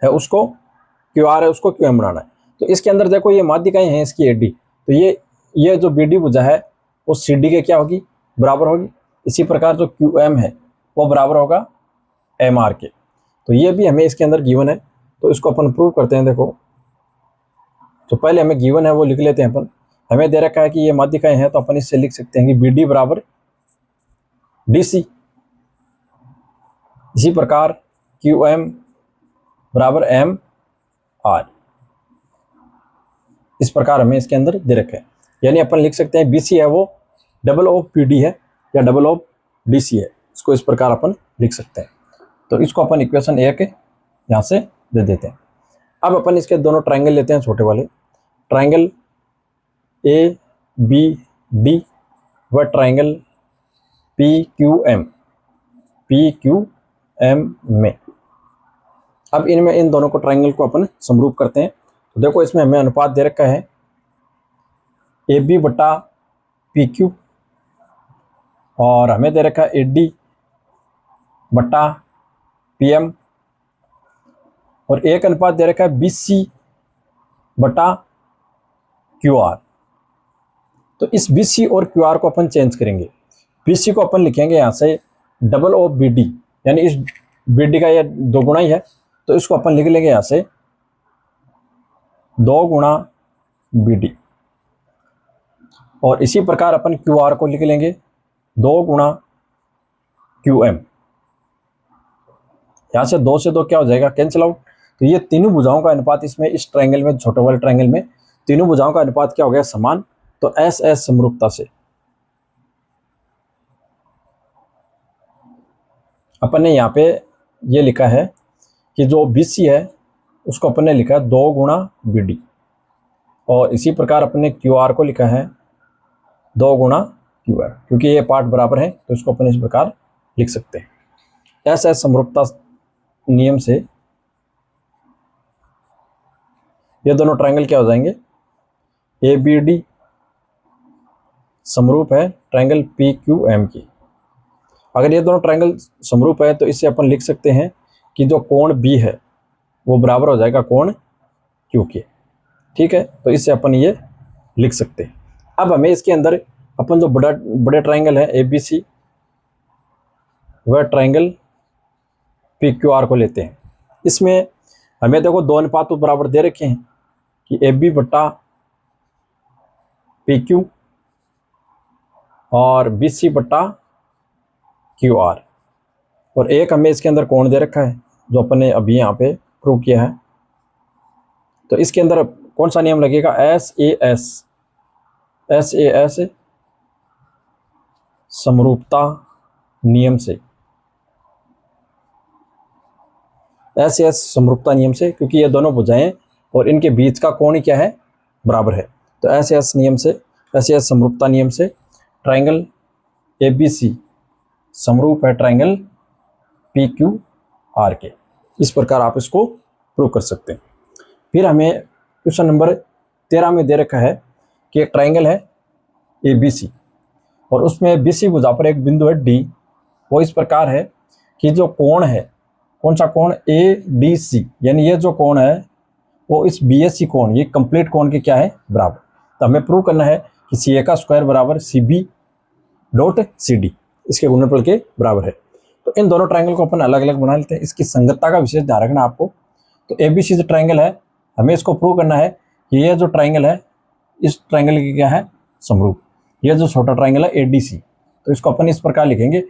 A: है उसको क्यू आर है उसको क्यू एम बनाना है। तो इसके अंदर देखो ये माध्यिकाएं हैं इसकी ए डी, तो ये जो बी डी भुजा है वो सी डी के क्या होगी, बराबर होगी। इसी प्रकार जो क्यू एम है वो बराबर होगा एम आर के। तो ये भी हमें इसके अंदर गिवन है, तो इसको अपन प्रूव करते हैं। देखो तो पहले हमें गिवन है वो लिख लेते हैं अपन। हमें दे रखा है कि ये माध्यिकाएं हैं, तो अपन इससे लिख सकते हैं कि बी डी बराबर डी सी। इसी प्रकार क्यू एम बराबर एम आर, इस प्रकार हमें इसके अंदर दे रखा है। यानी अपन लिख सकते हैं बी सी है वो डबल ऑफ पी डी है या डबल ऑफ डी सी है, इसको इस प्रकार अपन लिख सकते हैं। तो इसको अपन इक्वेशन 1 यहाँ से दे देते हैं। अब अपन इसके दोनों ट्रायंगल लेते हैं, छोटे वाले ट्रायंगल ए बी डी व ट्रायंगल पी क्यू एम में। अब इनमें इन दोनों को ट्रायंगल को अपन समरूप करते हैं। तो देखो इसमें हमें अनुपात दे रखा है ए बी बटा पी क्यू और हमें दे रखा है ए डी बटा पी एम और एक अनुपात दे रखा है बी सी बटा क्यू आर। तो इस बी सी और क्यू आर को अपन चेंज करेंगे। बी सी को अपन लिखेंगे यहाँ से डबल ऑफ बी डी, यानी इस बी डी का ये 2 गुना ही है, तो इसको अपन लिख लेंगे यहाँ से 2 गुणा बी डी। और इसी प्रकार अपन क्यू आर को लिख लेंगे 2 गुणा क्यू एम। यहाँ से 2 से 2 क्या हो जाएगा, कैंसिल आउट। तो ये तीनों भुजाओं का अनुपात इसमें इस ट्रायंगल में, छोटे वाले ट्रायंगल में तीनों भुजाओं का अनुपात क्या हो गया, समान। तो एस समरूपता से अपन ने यहाँ पे ये लिखा है कि जो बी सी है उसको अपन ने लिखा है 2 गुणा बी डी और इसी प्रकार अपन ने क्यू आर को लिखा है 2 गुणा क्यू आर, क्योंकि ये पार्ट बराबर है तो इसको अपन इस प्रकार लिख सकते हैं। एस समरूपता नियम से ये दोनों ट्रायंगल क्या हो जाएंगे, ए बी डी समरूप है ट्रायंगल पी क्यू एम की। अगर ये दोनों ट्रायंगल समरूप है तो इससे अपन लिख सकते हैं कि जो कोण बी है वो बराबर हो जाएगा कोण क्यू के। ठीक है, तो इससे अपन ये लिख सकते हैं। अब हमें इसके अंदर अपन जो बड़े ट्रायंगल है ए बी सी वह ट्रायंगल पी क्यू आर को लेते हैं। इसमें हमें देखो 2 अनुपात तो बराबर दे रखे हैं कि ए बी बट्टा पी क्यू और बी सी बट्टा क्यू आर, और एक हमें इसके अंदर कोण दे रखा है जो अपन ने अभी यहाँ पे प्रूव किया है। तो इसके अंदर कौन सा नियम लगेगा, एस ए एस समरूपता नियम से, एस समरूपता नियम से, क्योंकि ये दोनों भुजाएं और इनके बीच का कोण ही क्या है, बराबर है। तो एस नियम से, एस समरूपता नियम से ट्रायंगल ए बी सी समरूप है ट्रायंगल पी क्यू आर के। इस प्रकार आप इसको प्रूव कर सकते हैं। फिर हमें क्वेश्चन नंबर 13 में दे रखा है कि एक ट्रायंगल है ए बी सी और उसमें बी सी भुजा पर एक बिंदु है डी। वो इस प्रकार है कि जो कोण है, कौन सा कोण, ए डी सी, यानी ये जो कोण है वो इस बी एस सी कोण, ये कंप्लीट कोण के क्या है, बराबर। तो हमें प्रूव करना है कि सी ए का स्क्वायर बराबर C B dot C D, इसके गुणनफल के बराबर है। तो इन दोनों ट्रायंगल को अपन अलग अलग बना लेते हैं। इसकी संगतता का विशेष ध्यान रखना आपको। तो ए बी सी जो ट्रायंगल है, हमें इसको प्रूव करना है ये जो ट्राइंगल है इस ट्राइंगल की क्या है समरूप। ये जो छोटा ट्राइंगल है ADC, तो इसको अपन इस प्रकार लिखेंगे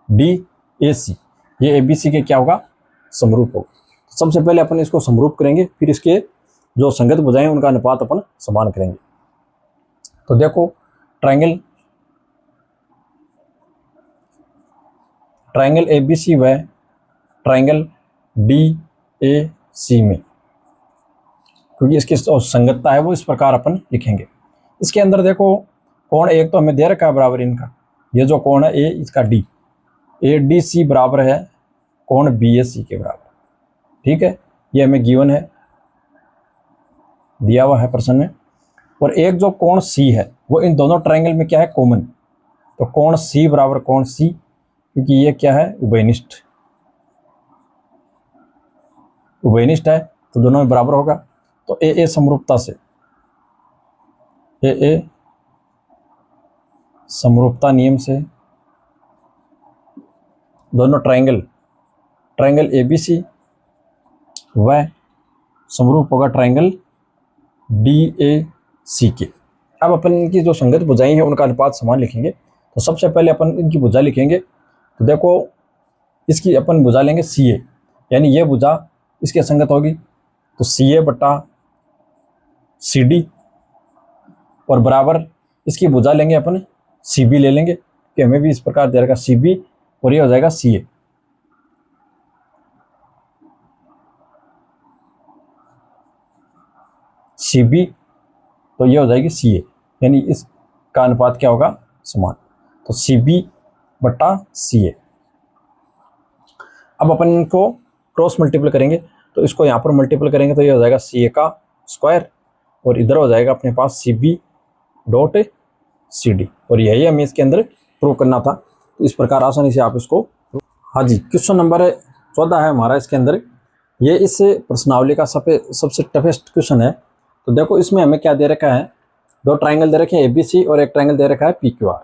A: DAC, ये ABC के क्या होगा समरूप होगा। सबसे पहले अपन इसको समरूप करेंगे, फिर इसके जो संगत भुजाएं उनका अनुपात अपन समान करेंगे। तो देखो ट्राइंगल ABC व ट्राइंगल DAC में, क्योंकि इसकी जो संगतता है वो इस प्रकार अपन लिखेंगे। इसके अंदर देखो कोण एक तो हमें दे रखा है बराबर इनका, ये जो कोण है A इसका D, ADC बराबर है कोण BAC के बराबर, ठीक है, ये हमें गिवन है, दिया हुआ है प्रश्न में। और एक जो कोण C है वो इन दोनों ट्राइंगल में क्या है कॉमन, तो कोण C बराबर कोण C, क्योंकि ये क्या है उभयनिष्ठ है तो दोनों में बराबर होगा। तो AA समरूपता से, AA समरूपता नियम से दोनों ट्राइंगल ABC व समरूप होगा ट्राइंगल DAC के। अब अपन इनकी जो संगत भुजाएं हैं उनका अनुपात समान लिखेंगे। तो सबसे पहले अपन इनकी भुजा लिखेंगे। तो देखो इसकी अपन भुजा लेंगे CA, यानी ये भुजा इसके संगत होगी, तो CA बटा CD, और बराबर इसकी भुजा लेंगे अपन CB ले लेंगे, कि हमें भी इस प्रकार दे रखा CB, और ये हो जाएगा CA। CB तो ये हो जाएगी CA, यानी इसका अनुपात क्या होगा समान, तो CB बटा CA। अब अपन इनको क्रॉस मल्टीपल करेंगे, तो इसको यहाँ पर मल्टीपल करेंगे तो ये हो जाएगा CA का स्क्वायर, और इधर हो जाएगा अपने पास CB डॉट CD, और यही हमें इसके अंदर प्रूव करना था। तो इस प्रकार आसानी से आप इसको, हाँ जी, क्वेश्चन नंबर 14 है हमारा इसके अंदर। ये इस प्रश्नावली का सबसे टफेस्ट क्वेश्चन है। तो देखो इसमें हमें क्या दे रखा है, दो ट्राइंगल दे रखे हैं ABC और एक ट्राइंगल दे रखा है PQR,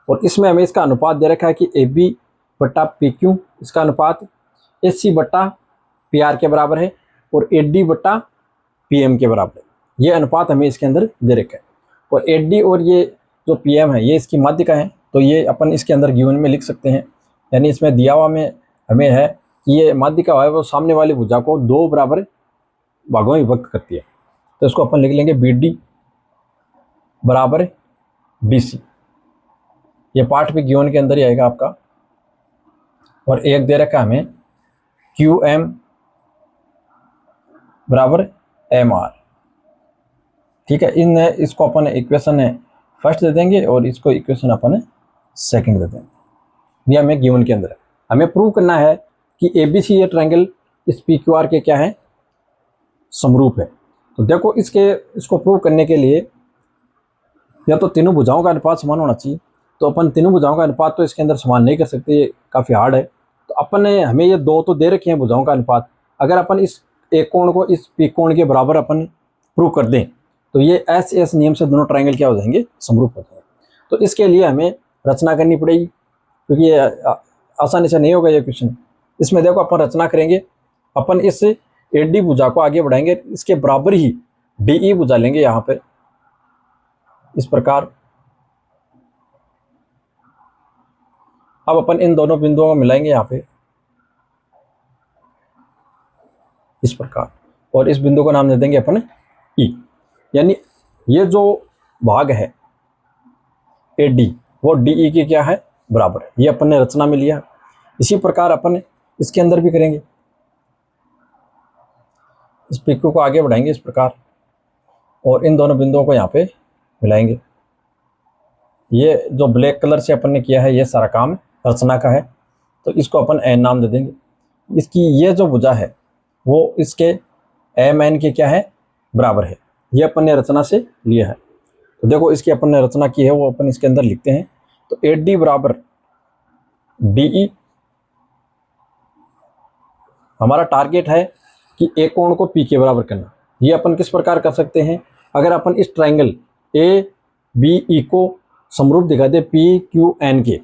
A: और इसमें हमें इसका अनुपात दे रखा है कि AB बटा PQ, इसका अनुपात AC बटा PR के बराबर है, और AD बटा PM के बराबर है। ये अनुपात हमें इसके अंदर दे रखा है, और AD और ये जो PM है ये इसकी माध्यिका है, तो ये अपन इसके अंदर गिवन में लिख सकते हैं। यानी इसमें दिया हुआ में हमें है कि ये माध्यिका है वो सामने वाली भुजा को दो बराबर भागों में विभक्त करती है, तो इसको अपन लिख लेंगे BD बराबर DC। ये पार्ट भी गिवन के अंदर ही आएगा आपका। और एक दे रखा हमें QM बराबर MR, ठीक है। इसको अपन इक्वेशन फर्स्ट दे देंगे और इसको इक्वेशन अपन सेकंड दे देंगे। ये हमें गिवन के अंदर है। हमें प्रूव करना है कि ABC ये ट्रायंगल इस PQR के क्या है समरूप है। तो देखो इसको प्रूव करने के लिए या तो तीनों भुजाओं का अनुपात समान होना चाहिए, तो अपन तीनों भुजाओं का अनुपात तो इसके अंदर समान नहीं कर सकते, ये काफ़ी हार्ड है। तो अपन ने हमें ये दो तो दे रखे हैं भुजाओं का अनुपात, अगर अपन इस एक कोण को इस पी कोण के बराबर अपन प्रूव कर दें तो ये SS नियम से दोनों ट्रायंगल क्या हो जाएंगे समरूप हो जाएंगे। तो इसके लिए हमें रचना करनी पड़ेगी, क्योंकि ये आसानी से नहीं होगा ये क्वेश्चन। इसमें देखो अपन रचना करेंगे, अपन इस AD भुजा को आगे बढ़ाएंगे, इसके बराबर ही DE भुजा लेंगे यहाँ पे इस प्रकार। अब अपन इन दोनों बिंदुओं को मिलाएंगे यहाँ पे इस प्रकार, और इस बिंदु का नाम दे देंगे अपन E। यानी ये जो भाग है AD वो DE के क्या है बराबर है, ये अपन ने रचना में लिया। इसी प्रकार अपन इसके अंदर भी करेंगे, इस PQ को आगे बढ़ाएंगे इस प्रकार, और इन दोनों बिंदुओं को यहाँ पे मिलाएंगे। ये जो ब्लैक कलर से अपन ने किया है ये सारा काम रचना का है, तो इसको अपन N नाम दे देंगे। इसकी ये जो भुजा है वो इसके MN के क्या है बराबर है, ये अपन ने रचना से लिया है। तो देखो इसकी अपन ने रचना की है वो अपन इसके अंदर लिखते हैं। तो AD बराबर DE, हमारा टारगेट है कि एक कोण को P के बराबर करना। ये अपन किस प्रकार कर सकते हैं, अगर अपन इस ट्रायंगल ABE को समरूप दिखा दे PQN के,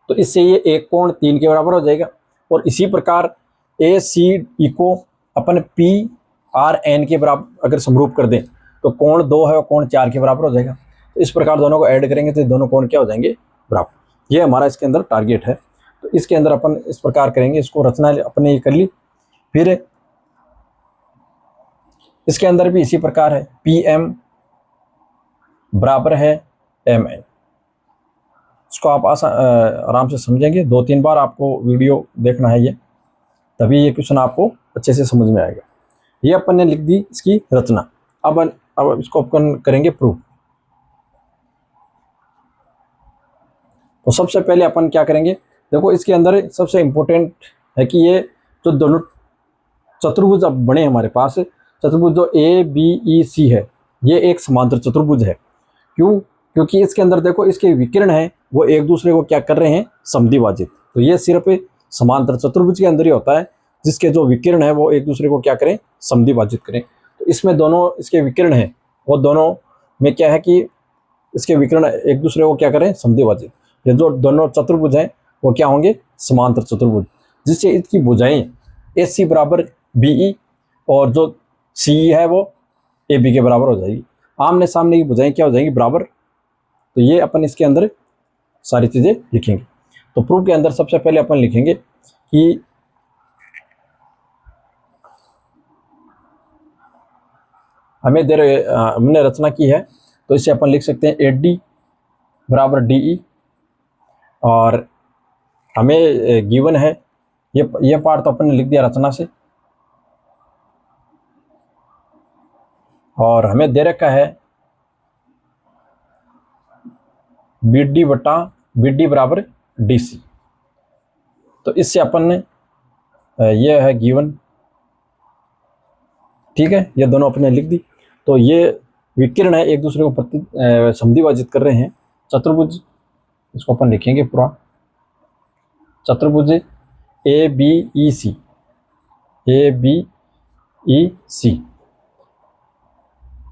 A: तो इससे ये एक कोण 3 के बराबर हो जाएगा। और इसी प्रकार ACE को अपन PRN के बराबर अगर समरूप कर दें तो कोण 2 है और कोण 4 के बराबर हो जाएगा। तो इस प्रकार दोनों को ऐड करेंगे तो दोनों कोण क्या हो जाएंगे, बराबर। ये हमारा इसके अंदर टारगेट है। तो इसके अंदर अपन इस प्रकार करेंगे, इसको रचना अपने ये कर ली। फिर इसके अंदर भी इसी प्रकार है, पी एम बराबर है एम एन। इसको आप आराम से समझेंगे, 2-3 बार आपको वीडियो देखना है ये, तभी ये क्वेश्चन आपको अच्छे से समझ में आएगा। ये अपन ने लिख दी इसकी रचना। अब इसको अपन करेंगे प्रूफ। तो सबसे पहले अपन क्या करेंगे, देखो इसके अंदर सबसे इम्पोर्टेंट है कि ये जो दोनों चतुर्भुज अब बने हमारे पास, चतुर्भुज जो ए बी ई सी है, ये एक समांतर चतुर्भुज है। क्यों? क्योंकि इसके अंदर देखो इसके विकिरण है वो एक दूसरे को क्या कर रहे हैं, समद्विभाजित। तो ये सिर्फ समांतर चतुर्भुज के अंदर ही होता है जिसके जो विकिरण है वो एक दूसरे को क्या करें, समद्विभाजित करें। तो इसमें दोनों इसके विकिरण है वो दोनों में क्या है कि इसके विकिरण एक दूसरे को क्या करें, समद्विभाजित। ये जो दोनों चतुर्भुज हैं वो क्या होंगे, समांतर चतुर्भुज, जिससे इसकी भुजाएं ए सी बराबर बी ई और जो सी ई है वो ए बी के बराबर हो जाएगी। आमने सामने की भुजाएं क्या हो जाएंगी, बराबर। तो ये अपन इसके अंदर सारी चीज़ें लिखेंगे। तो प्रूफ के अंदर सबसे पहले अपन लिखेंगे कि हमें हमने रचना की है, तो इसे अपन लिख सकते हैं ए डी बराबर डी ई, और हमें गिवन है ये पार्ट तो अपन ने लिख दिया रचना से, और हमें दे रखा है बी डी बटा बी डी बराबर डी सी। तो इससे अपन ने ये है गिवन, ठीक है, ये दोनों अपने लिख दी। तो ये विकिरण है एक दूसरे को समद्विभाजित कर रहे हैं। चतुर्भुज, इसको अपन लिखेंगे पूरा, चतुर्भुज A B E C, A B E सी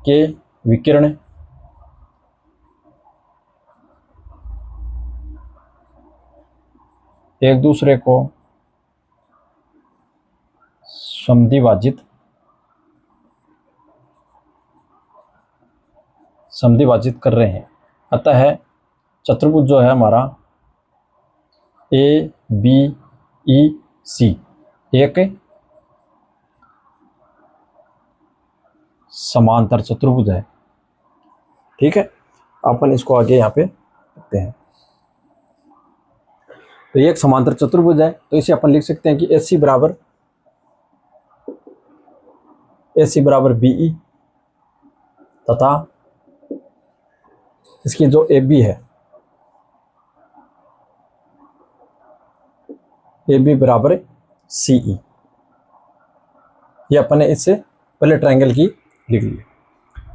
A: के विकिरण एक दूसरे को समद्विभाजित कर रहे हैं। अतः चतुर्भुज जो है हमारा ए बी ई सी एक समांतर चतुर्भुज है। ठीक है, अपन इसको आगे यहाँ पे रखते हैं। तो ये एक समांतर चतुर्भुज है, तो इसे अपन लिख सकते हैं कि ए सी बराबर बी ई तथा इसकी जो ए बी है, ए बी बराबर सी ई। ये अपन ने इससे पहले ट्रायंगल की लिख लिया।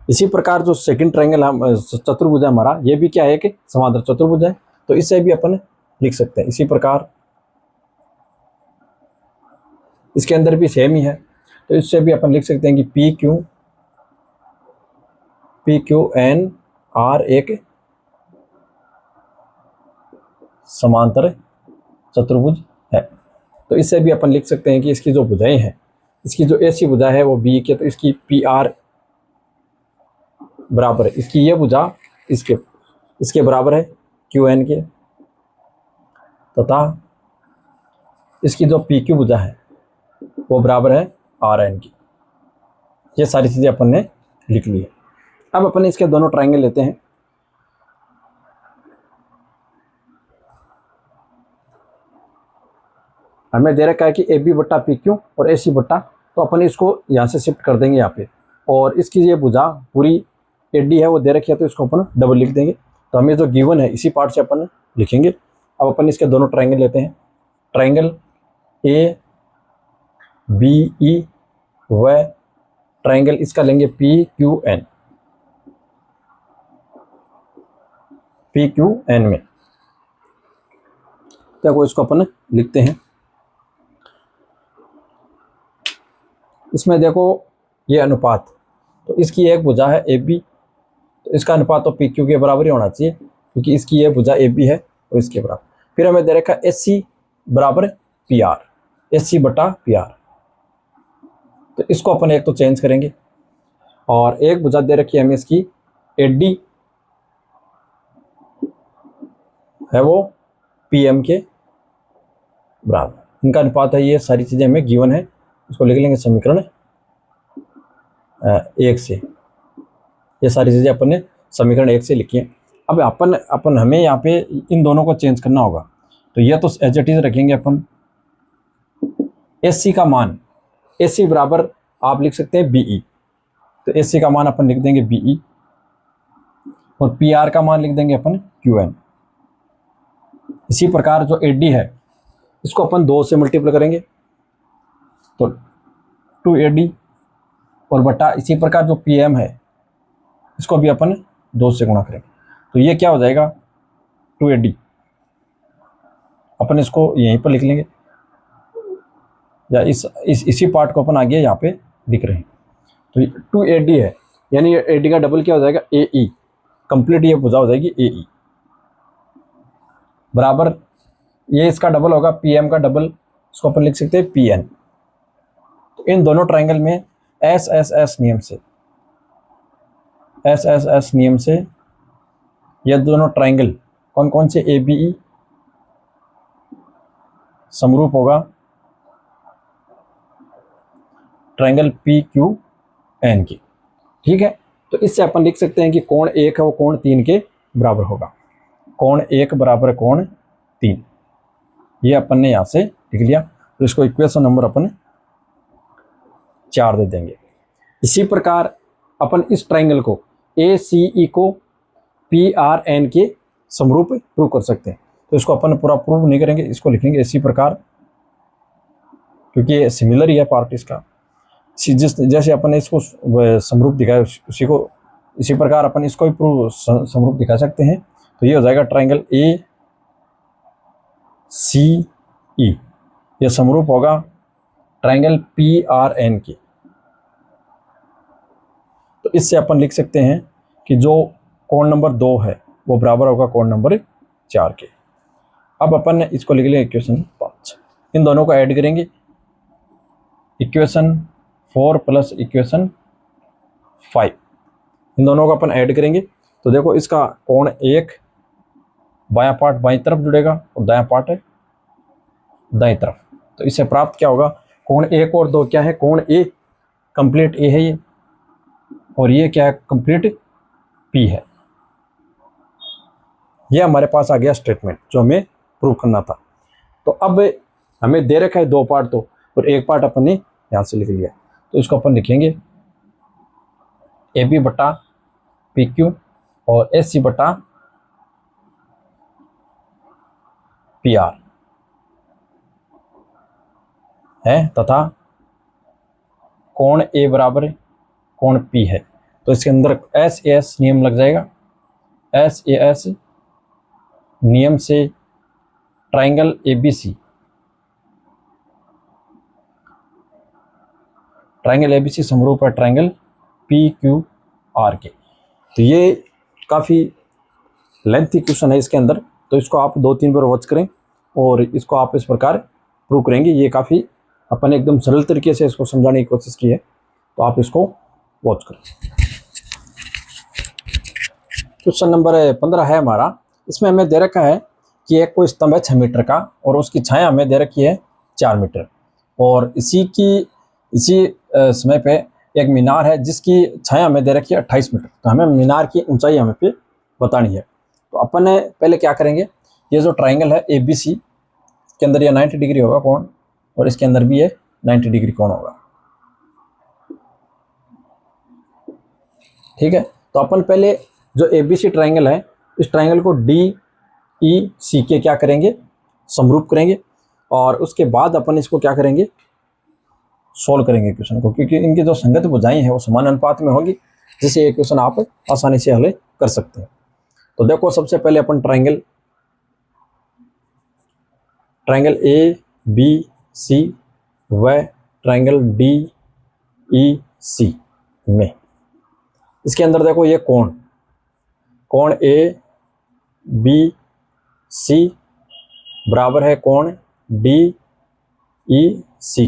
A: इसी प्रकार जो सेकंड ट्रायंगल हम चतुर्भुज है हमारा, ये भी क्या है कि समांतर चतुर्भुज है, तो इससे भी अपन लिख सकते हैं इसी प्रकार। इसके अंदर भी सेम ही है, तो इससे भी अपन लिख सकते हैं कि पी क्यू एन आर एक समांतर चतुर्भुज है। तो इससे भी अपन लिख सकते हैं कि इसकी जो भुजाएं हैं, इसकी जो ऐसी भुजा है वो बी के, तो इसकी पी आर बराबर है, इसकी ये भुजा इसके बराबर है क्यू एन के, तथा इसकी जो पी क्यू भुजा है वो बराबर है आर एन की। ये सारी चीज़ें अपन ने लिख ली है। अब अपन इसके दोनों ट्रायंगल लेते हैं। हमें दे रखा है कि ए बी बट्टा पी क्यू और ए सी बट्टा, तो अपन इसको यहाँ से शिफ्ट कर देंगे यहाँ पे, और इसकी ये भुजा पूरी ए डी है वो दे रखी है, तो इसको अपन डबल लिख देंगे। तो हमें जो गिवन है इसी पार्ट से अपन लिखेंगे। अब अपन इसके दोनों ट्रायंगल लेते हैं। ट्रायंगल ए बी ई व ट्रायंगल इसका लेंगे पी क्यू एन में। देखो इसको अपन लिखते हैं। इसमें देखो ये अनुपात, तो इसकी एक भुजा है ए बी, तो इसका अनुपात तो पी क्यू के बराबर ही होना चाहिए, क्योंकि इसकी ये भुजा ए बी है तो इसके बराबर। फिर हमें दे रखा एस सी बराबर पी आर, एस सी बटा पी आर, तो इसको अपन एक तो चेंज करेंगे। और एक भुजा दे रखी है हमें इसकी AD है वो PM के बराबर। इनका अनुपात है, ये सारी चीज़ें हमें गिवन है। इसको लिख लेंगे समीकरण 1 से। ये सारी चीज़ें अपन ने समीकरण 1 से लिखी हैं। अब अपन हमें यहाँ पे इन दोनों को चेंज करना होगा। तो ये तो एज इट इज रखेंगे अपन। AC का मान, AC बराबर आप लिख सकते हैं BE, तो AC का मान अपन लिख देंगे BE और PR का मान लिख देंगे अपन QN। इसी प्रकार जो AD है इसको अपन 2 से मल्टीप्लाई करेंगे तो 2AD और बटा इसी प्रकार जो PM है इसको भी अपन 2 से गुणा करेंगे। तो ये क्या हो जाएगा 2AD, अपन इसको यहीं पर लिख लेंगे या इसी पार्ट को अपन आगे यहाँ पे लिख रहे हैं। तो 2AD है, यानी ये AD का डबल क्या हो जाएगा AE, कंप्लीट ये भुजा हो जाएगी AE बराबर ये इसका डबल होगा PM का डबल, इसको अपन लिख सकते हैं PN। तो इन दोनों ट्रायंगल में SSS नियम से ये दोनों ट्रायंगल कौन कौन से ABE समरूप होगा ट्रायंगल PQN की। ठीक है, तो इससे अपन लिख सकते हैं कि कोण 1 है वो कोण 3 के बराबर होगा। कोण 1 बराबर कोण 3, ये अपन ने यहाँ से लिख लिया। तो इसको इक्वेशन नंबर अपन 4 दे देंगे। इसी प्रकार अपन इस ट्रायंगल को ACE को PRN के समरूप प्रूव कर सकते हैं। तो इसको अपन पूरा प्रूव नहीं करेंगे, इसको लिखेंगे इसी प्रकार, क्योंकि ये सिमिलर ही है पार्ट इसका। जैसे अपन ने इसको समरूप दिखाया इसी प्रकार अपन इसको भी प्रूव समरूप दिखा सकते हैं। तो ये हो जाएगा ट्रायंगल ACE, ये समरूप होगा ट्रायंगल PRN की। तो इससे अपन लिख सकते हैं कि जो कोण नंबर 2 है वो बराबर होगा कोण नंबर 4 के। अब अपन ने इसको लिख लिया इक्वेशन 5, इन दोनों को ऐड करेंगे, इक्वेशन 4 प्लस इक्वेशन 5, इन दोनों को अपन ऐड करेंगे। तो देखो इसका कोण 1 बायां पार्ट बाईं तरफ जुड़ेगा और दायां पार्ट है दाईं तरफ। तो इससे प्राप्त क्या होगा, कोण 1 और 2 क्या है, कोण A कंप्लीट A है ये, और ये क्या है कंप्लीट P है। ये हमारे पास आ गया स्टेटमेंट जो हमें प्रूव करना था। तो अब हमें दे रखा है 2 पार्ट तो, और एक पार्ट अपन ने यहाँ से लिख लिया। तो इसको अपन लिखेंगे AB बटा PQ और AC बटा PR है, तथा कोण A बराबर कोण P है। तो इसके अंदर SAS नियम लग जाएगा। SAS नियम से ट्रायंगल ABC समरूप है ट्रायंगल PQR के। तो ये काफ़ी लेंथी क्वेश्चन है इसके अंदर, तो इसको आप 2-3 बार वॉच करें और इसको आप इस प्रकार प्रूव करेंगे। ये काफ़ी अपन एकदम सरल तरीके से इसको समझाने की कोशिश की है, तो आप इसको वॉच करें। क्वेश्चन नंबर 15 है हमारा। इसमें हमें दे रखा है कि एक कोई स्तंभ है 6 मीटर का और उसकी छाया हमें दे रखी है 4 मीटर, और इसी समय पे एक मीनार है जिसकी छाया हमें दे रखी है 28 मीटर। तो हमें मीनार की ऊंचाई हमें पे बतानी है। तो अपन ने पहले क्या करेंगे, ये जो ट्रायंगल है ABC के अंदर ये 90 डिग्री होगा कोण, और इसके अंदर भी ये 90 डिग्री कोण होगा। ठीक है, तो अपन पहले जो ABC ट्रायंगल है इस ट्रायंगल को DEC के क्या करेंगे, समरूप करेंगे, और उसके बाद अपन इसको क्या करेंगे, सोल्व करेंगे क्वेश्चन को, क्योंकि इनकी जो संगत भुजाएं हैं वो समान अनुपात में होगी, जिससे ये क्वेश्चन आप आसानी से हल कर सकते हैं। तो देखो सबसे पहले अपन ट्रायंगल ABC व ट्रायंगल DEC में इसके अंदर देखो ये कोण ABC बराबर है कोण DEC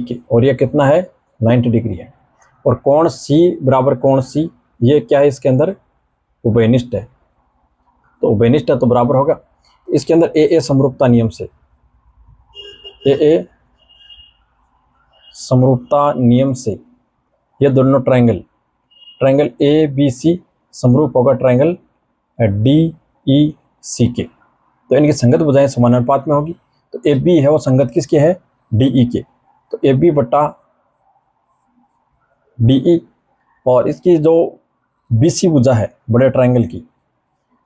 A: के, और ये कितना है 90 डिग्री है। और कोण C बराबर कोण C ये क्या है इसके अंदर, उभयनिष्ठ है, तो उभयनिष्ठ है तो बराबर होगा। इसके अंदर ए समरूपता नियम से, ए समरूपता नियम से ये दोनों ट्रायंगल ए बी सी समरूप होगा ट्रायंगल डी ई सी के। तो इनकी संगत भुजाएं समानुपात में होगी। तो ए बी है वो संगत किसके है, डी ई के। तो ए बी बटा डी ई, और इसकी जो बी सी भुजा है बड़े ट्रायंगल की,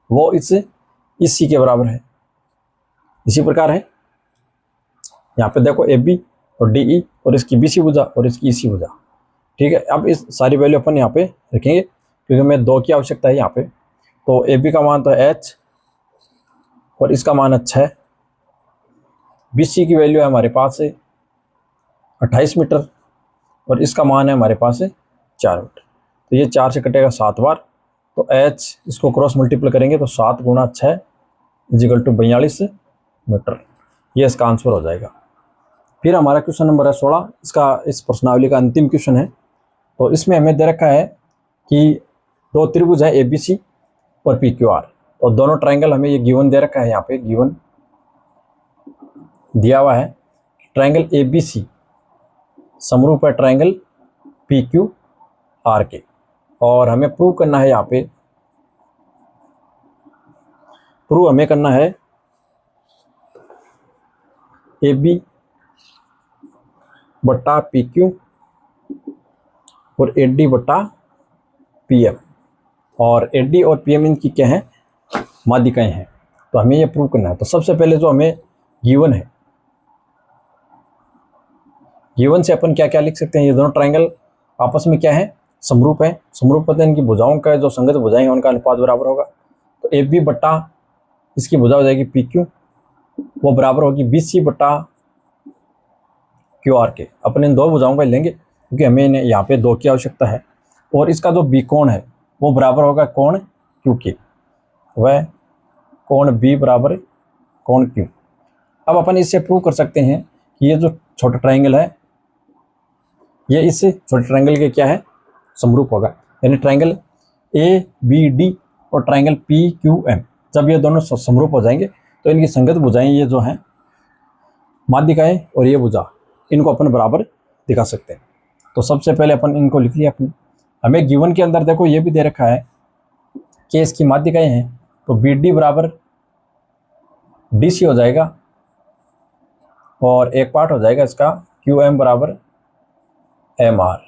A: वो इस सी के बराबर है। इसी प्रकार है यहाँ पे देखो ए बी और डी ई और इसकी बी सी भुजा और इसकी ई सी भुजा। ठीक है, अब इस सारी वैल्यू अपन यहाँ पे रखेंगे क्योंकि हमें 2 की आवश्यकता है यहाँ पे। तो ए बी का मान तो है h और इसका मान 6, बी सी की वैल्यू है हमारे पास 28 मीटर और इसका मान है हमारे पास 4 मीटर। तो ये 4 से कटेगा 7 बार, तो h इसको क्रॉस मल्टीप्लाई करेंगे तो 7 गुणा 6 इजिकल टू 42 मीटर। ये इसका आंसर हो जाएगा। फिर हमारा क्वेश्चन नंबर है 16, इसका इस प्रश्नावली का अंतिम क्वेश्चन है। तो इसमें हमें दे रखा है कि 2 त्रिभुज है ए बी सी और पी क्यू आर, और दोनों ट्रायंगल हमें ये गिवन दे रखा है, यहाँ पे गिवन दिया हुआ है। ट्रायंगल ए बी सी समरूप है ट्रायंगल पी क्यू आर के, और हमें प्रूव करना है, यहाँ पे प्रूव हमें करना है ए बी बट्टा पी क्यू और ए डी बट्टा पी एम, और ए डी और पी एम इनकी क्या है, माध्यिकाएं हैं। तो हमें ये प्रूव करना है। तो सबसे पहले जो हमें गिवन है, गिवन से अपन क्या क्या लिख सकते हैं, ये दोनों ट्रायंगल आपस में क्या है, समरूप है। समरूप पता है इनकी भुजाओं का जो संगत भुजाएं हैं उनका अनुपात बराबर होगा। तो ए बी बट्टा इसकी भुजा हो जाएगी पी क्यू, वो बराबर होगी बी सी बट्टा क्यू आर के। अपन इन 2 भुजाओं का लेंगे क्योंकि हमें इन्हें यहाँ पे 2 की आवश्यकता है। और इसका जो बी कोण है वो बराबर होगा कोण क्यू के, वह कोण बी बराबर कोण क्यू। अब अपन इससे प्रूव कर सकते हैं कि ये जो छोटा ट्रायंगल है ये इस छोटे ट्रायंगल के क्या है, समरूप होगा। यानी ट्रायंगल ए बी डी और ट्रायंगल पी क्यू एम, जब ये दोनों समरूप हो जाएंगे तो इनकी संगत भुजाएं ये जो हैं माध्यिकाएं और ये भुजा, इनको अपन बराबर दिखा सकते हैं। तो सबसे पहले अपन इनको लिख लिया अपने। हमें गिवन के अंदर देखो ये भी दे रखा है कि इसकी माध्यिकाएं हैं, तो बी डी बराबर डी सी हो जाएगा, और एक पार्ट हो जाएगा इसका क्यू एम बराबर एम आर,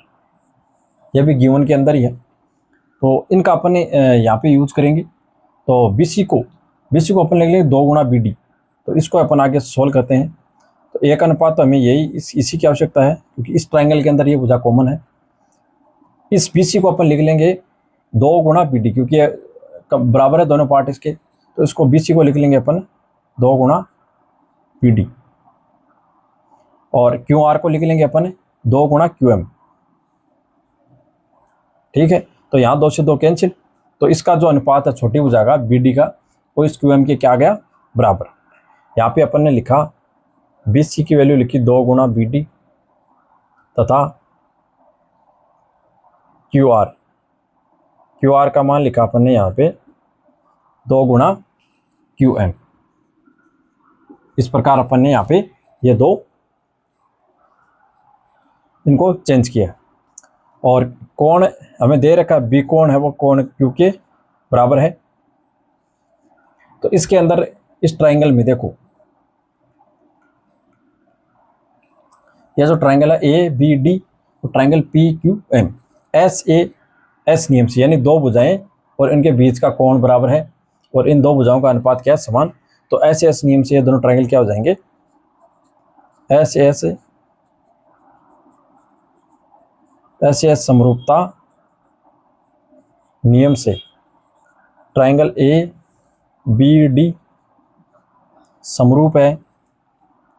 A: ये भी गिवन के अंदर ही है। तो इनका अपन यहाँ पे यूज करेंगे। तो बी सी को अपन लिख लेंगे 2 गुणा बी डी। तो इसको अपन आगे सोल्व करते हैं। तो एक अनुपात तो हमें यही इसी की आवश्यकता है क्योंकि इस ट्रायंगल के अंदर ये भुजा कॉमन है। इस बी सी को अपन लिख लेंगे 2 गुणा बी डी, क्योंकि बराबर है दोनों पार्ट इसके। तो इसको बी सी को लिख लेंगे अपन 2 गुणा बी डी, और क्यू आर को लिख लेंगे अपन 2 गुणा क्यू एम। ठीक है, तो यहाँ 2 से 2 कैंसिल। तो इसका जो अनुपात है छोटी भुजा का बी डी का, वो इस क्यू एम के क्या आ गया, बराबर। यहाँ पे अपन ने लिखा बी सी की वैल्यू लिखी 2 गुणा बी डी तथा क्यू आर का मान लिखा अपन ने यहाँ पे 2 गुणा क्यू एम। इस प्रकार अपन ने यहाँ पे ये 2 इनको चेंज किया। और कोण हमें दे रखा बी कोण है वो कोण क्यू के बराबर है। तो इसके अंदर इस ट्रायंगल में देखो यह जो ट्रायंगल है ए बी डी और triangle P Q M, S A S नियम से, यानी 2 भुजाएं और इनके बीच का कोण बराबर है, और इन 2 भुजाओं का अनुपात क्या है, समान। तो एस एस नियम से ये दोनों ट्रायंगल क्या हो जाएंगे, एस समरूपता नियम से ट्रायंगल ए बी डी समरूप है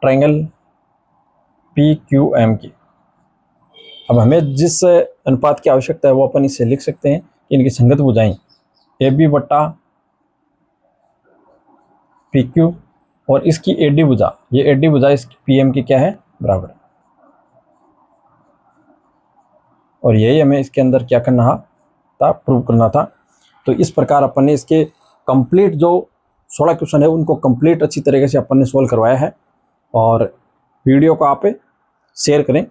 A: ट्रायंगल पी क्यू एम की। अब हमें जिस अनुपात की आवश्यकता है वो अपन इसे लिख सकते हैं कि इनकी संगत भुजाएं ए बी बट्टा पी क्यू और इसकी ए डी भुजा, ये ए डी भुजा इसकी पी एम की क्या है, बराबर। और यही हमें इसके अंदर क्या करना है, था, प्रूव करना था। तो इस प्रकार अपन ने इसके कंप्लीट जो 16 क्वेश्चन है उनको कंप्लीट अच्छी तरीके से अपन ने सोल्व करवाया है। और वीडियो को आप शेयर करें